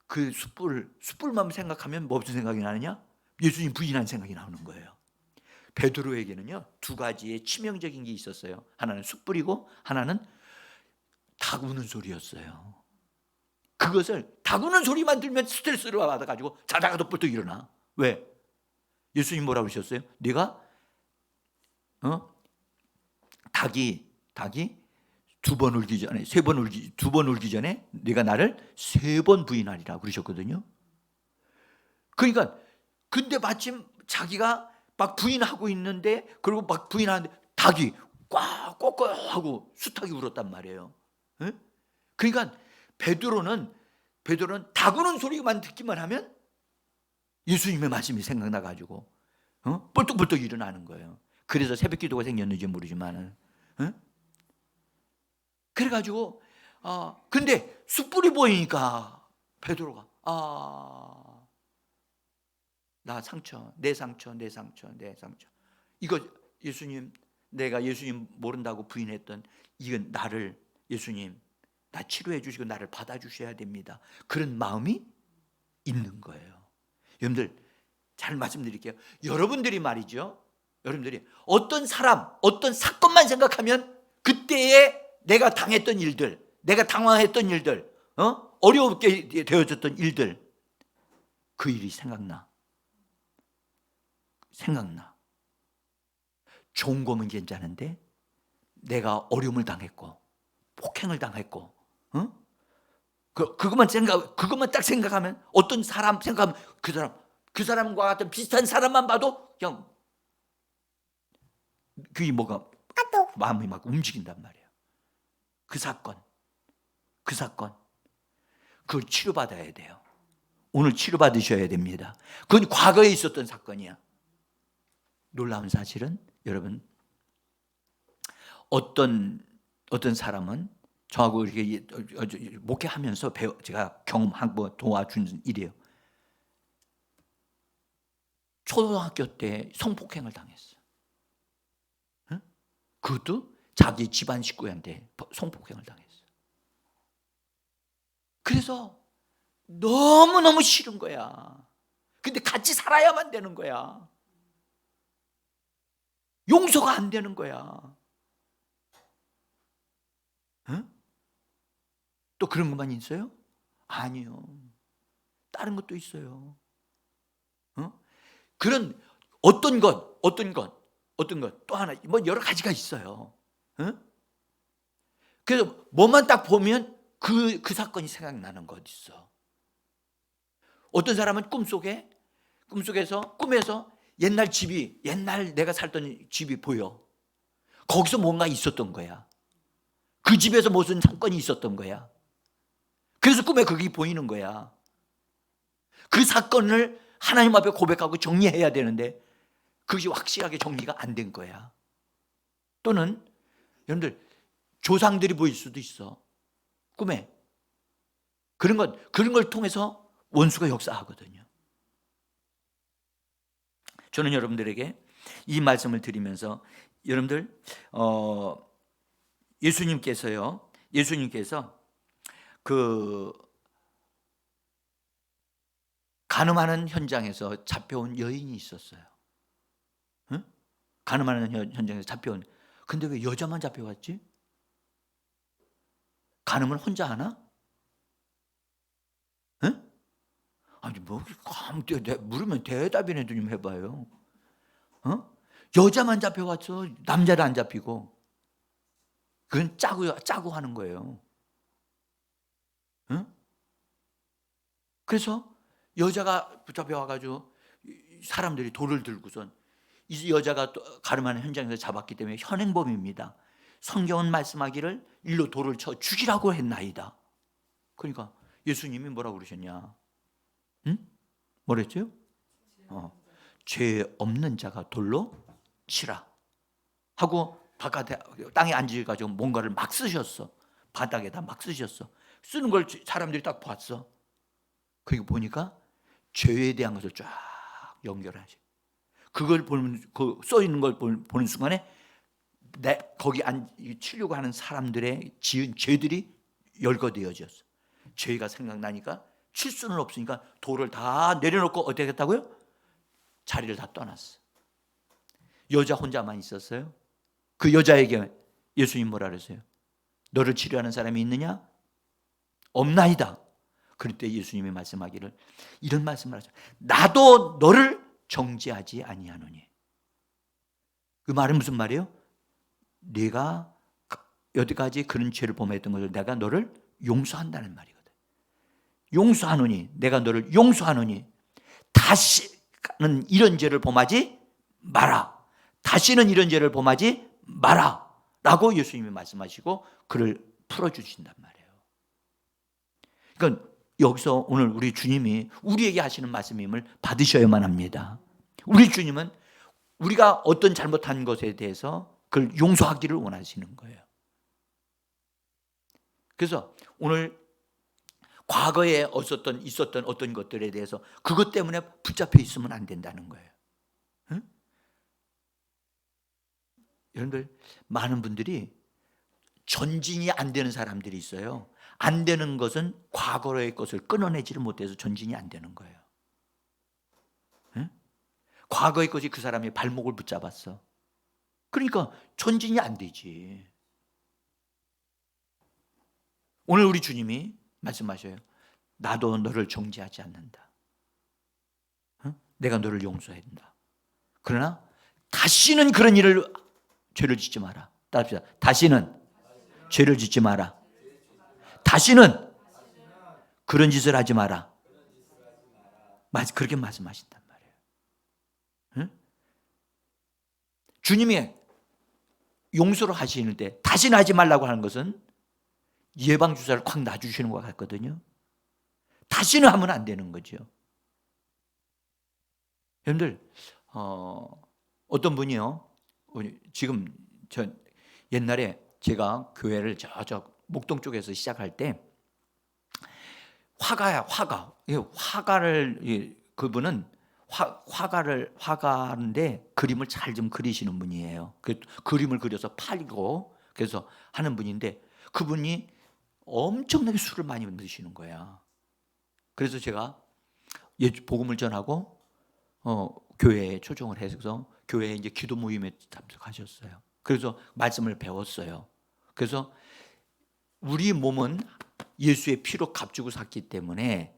그 숯불만 생각하면 무슨 생각이 나느냐? 예수님 부인한 생각이 나오는 거예요. 베드로에게는요 2가지의 치명적인 게 있었어요. 하나는 숯불이고 하나는 닭 우는 소리였어요. 그것을, 닭 우는 소리만 들면 스트레스를 받아가지고 자다가도 뿔떡 일어나. 왜? 예수님 뭐라고 하셨어요? 네가 닭이 2번 울기 전에, 2번 울기 전에 네가 나를 3번 부인하리라 그러셨거든요. 그러니까 근데 마침 자기가 막 부인하고 있는데, 그리고 막 부인하는데 닭이 꽉 하고 수탉이 울었단 말이에요. 그러니까 베드로는 닭 우는 소리만 듣기만 하면 예수님의 말씀이 생각나가지고 뻘떡뻘떡 일어나는 거예요. 그래서 새벽 기도가 생겼는지 모르지만, 그래가지고 근데 숯불이 보이니까 베드로가 내 상처. 이거 예수님, 내가 예수님 모른다고 부인했던 이건 나를, 예수님 나 치료해 주시고 나를 받아주셔야 됩니다. 그런 마음이 있는 거예요. 여러분들 잘 말씀드릴게요. 여러분들이 말이죠, 여러분들이 어떤 사람, 어떤 사건만 생각하면 그때에 내가 당했던 일들, 내가 당황했던 일들, 어렵게 되어졌던 일들, 그 일이 생각나. 좋은 거면 괜찮은데 내가 어려움을 당했고 폭행을 당했고, 그것만 딱 생각하면, 어떤 사람 생각하면 그 사람과 같은 비슷한 사람만 봐도 그냥 그게 뭐가 마음이 막 움직인단 말이에요. 그 사건 그걸 치료받아야 돼요. 오늘 치료받으셔야 됩니다. 그건 과거에 있었던 사건이야. 놀라운 사실은 여러분, 어떤 사람은 저하고 이렇게 목회하면서 제가 경험하고 도와준 일이에요. 초등학교 때 성폭행을 당했어. 그것도 자기 집안 식구한테 성폭행을 당했어. 그래서 너무너무 싫은 거야. 근데 같이 살아야만 되는 거야. 용서가 안 되는 거야. 또 그런 것만 있어요? 아니요. 다른 것도 있어요. 그런 어떤 것 또 하나, 뭐 여러 가지가 있어요. 그래서 뭐만 딱 보면 그 사건이 생각나는 것 있어. 어떤 사람은 꿈에서 옛날 내가 살던 집이 보여. 거기서 뭔가 있었던 거야. 그 집에서 무슨 사건이 있었던 거야. 그래서 꿈에 그게 보이는 거야. 그 사건을 하나님 앞에 고백하고 정리해야 되는데 그것이 확실하게 정리가 안 된 거야. 또는 여러분들 조상들이 보일 수도 있어. 꿈에. 그런 걸 통해서 원수가 역사하거든요. 저는 여러분들에게 이 말씀을 드리면서 여러분들 예수님께서 그 간음하는 현장에서 잡혀온 여인이 있었어요. 응? 간음하는 현장에서 잡혀온. 근데 왜 여자만 잡혀왔지? 간음을 혼자 하나? 응? 아니 뭐 물으면 대답이나 좀 해봐요. 여자만 잡혀왔어. 남자를 안 잡히고. 그건 짜고 하는 거예요. 그래서 여자가 붙잡혀와가지고 사람들이 돌을 들고선 이 여자가 가늠하는 현장에서 잡았기 때문에 현행범입니다. 성경은 말씀하기를 일로 돌을 쳐 죽이라고 했나이다. 그러니까 예수님이 뭐라고 그러셨냐? 뭐랬죠? 죄 없는 자가 돌로 치라 하고 바깥에 땅에 앉으셔가지고 뭔가를 막 쓰셨어. 바닥에다 막 쓰셨어. 쓰는 걸 사람들이 딱 봤어. 그리고 보니까 죄에 대한 것을 쫙 연결하죠. 그걸 보면 써 있는 걸 보는 순간에 거기 치려고 하는 사람들의 지은 죄들이 열거되어졌어. 죄가 생각나니까 칠 수는 없으니까 돌을 다 내려놓고 어떻게 했다고요? 자리를 다 떠났어. 여자 혼자만 있었어요. 그 여자에게 예수님 뭐라 그랬어요? 너를 치료하는 사람이 있느냐? 없나이다. 그럴 때 예수님이 말씀하기를 이런 말씀을 하죠. 나도 너를 정죄하지 아니하노니. 그 말은 무슨 말이에요? 네가 여태까지 그런 죄를 범했던 것을 내가 너를 용서한다는 말이거든. 용서하노니, 내가 너를 용서하노니 다시는 이런 죄를 범하지 마라. 다시는 이런 죄를 범하지 마라 라고 예수님이 말씀하시고 그를 풀어주신단 말이에요. 그러니까 여기서 오늘 우리 주님이 우리에게 하시는 말씀임을 받으셔야만 합니다. 우리 주님은 우리가 어떤 잘못한 것에 대해서 그걸 용서하기를 원하시는 거예요. 그래서 오늘 과거에 있었던 어떤 것들에 대해서 그것 때문에 붙잡혀 있으면 안 된다는 거예요. 응? 여러분들 많은 분들이 전진이 안 되는 사람들이 있어요. 안 되는 것은 과거의 것을 끊어내지를 못해서 전진이 안 되는 거예요. 응? 과거의 것이 그 사람의 발목을 붙잡았어. 그러니까 전진이 안 되지. 오늘 우리 주님이 말씀하셔요. 나도 너를 정죄하지 않는다. 내가 너를 용서한다. 그러나 다시는 그런 죄를 짓지 마라. 따라합시다. 다시는 죄를 짓지 마라. 다시는 그런 짓을 하지 마라. 그렇게 말씀하신단 말이에요. 주님이 용서를 하시는데 다시는 하지 말라고 하는 것은 예방주사를 콱 놔주시는 것 같거든요. 다시는 하면 안 되는 거죠. 여러분들 어떤 분이요, 지금 옛날에 제가 교회를 저 목동 쪽에서 시작할 때 화가를 그분은 화가인데 그림을 잘 좀 그리시는 분이에요. 그 그림을 그려서 팔고 그래서 하는 분인데 그분이 엄청나게 술을 많이 드시는 거야. 그래서 제가 복음을 전하고 교회에 초청을 해서 교회에 이제 기도 모임에 참석하셨어요. 그래서 말씀을 배웠어요. 그래서 우리 몸은 예수의 피로 값주고 샀기 때문에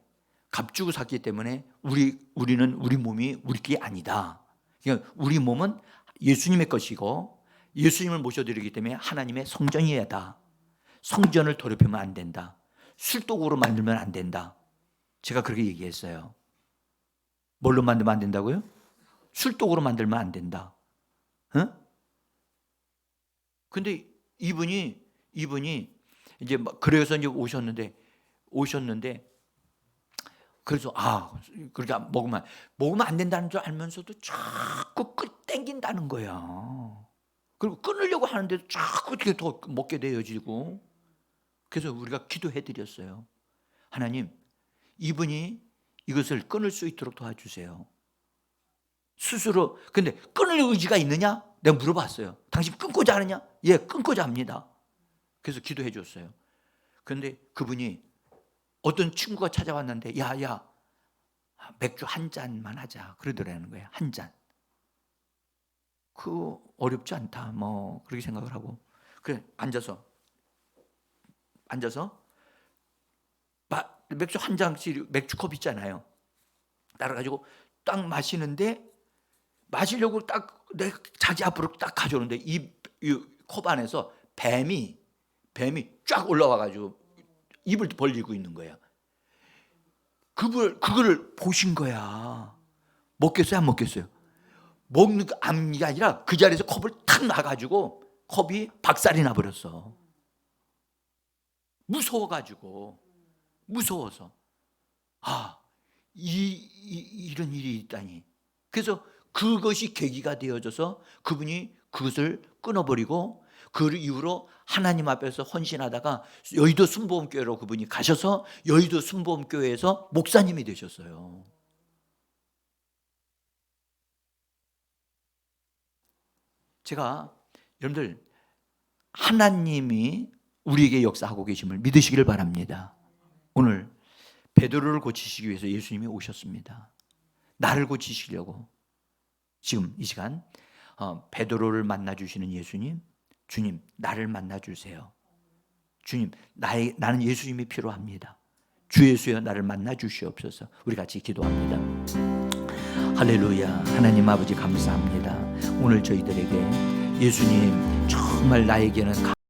우리는 우리 몸이 우리 게 아니다. 그러니까 우리 몸은 예수님의 것이고 예수님을 모셔드리기 때문에 하나님의 성전이어야 한다. 성전을 더럽히면 안 된다. 술독으로 만들면 안 된다. 제가 그렇게 얘기했어요. 뭘로 만들면 안 된다고요? 술독으로 만들면 안 된다. 응? 근데 이분이 이제 그래서 이제 오셨는데 그래서 그러니까 먹으면 안 된다는 줄 알면서도 자꾸 땡긴다는 거야. 그리고 끊으려고 하는데도 자꾸 이렇게 더 먹게 되어지고. 그래서 우리가 기도해 드렸어요. 하나님, 이분이 이것을 끊을 수 있도록 도와주세요. 스스로. 근데 끊을 의지가 있느냐? 내가 물어봤어요. 당신 끊고자 하느냐? 예, 끊고자 합니다. 그래서 기도해 줬어요. 그런데 그분이 어떤 친구가 찾아왔는데 야 맥주 한 잔만 하자 그러더라는 거예요. 한 잔. 그 어렵지 않다 뭐 그렇게 생각을 하고 그래 앉아서 맥주 한 잔씩 맥주컵 있잖아요. 따라가지고 딱 마시는데 마시려고 딱 자기 앞으로 딱 가져오는데 이 컵 안에서 뱀이 쫙 올라와가지고 입을 벌리고 있는 거야. 그걸 보신 거야. 먹겠어요, 안 먹겠어요? 먹는 게 아니라 그 자리에서 컵을 탁 놔가지고 컵이 박살이 나버렸어. 무서워서 이런 일이 있다니. 그래서 그것이 계기가 되어져서 그분이 그것을 끊어버리고 그 이후로 하나님 앞에서 헌신하다가 여의도 순복음교회로 그분이 가셔서 여의도 순복음교회에서 목사님이 되셨어요. 제가 여러분들 하나님이 우리에게 역사하고 계심을 믿으시기를 바랍니다. 오늘 베드로를 고치시기 위해서 예수님이 오셨습니다. 나를 고치시려고 지금 이 시간 베드로를 만나주시는 예수님, 주님 나를 만나주세요. 주님 나는 예수님이 필요합니다. 주 예수여 나를 만나주시옵소서. 우리 같이 기도합니다. 할렐루야. 하나님 아버지 감사합니다. 오늘 저희들에게 예수님 정말 나에게는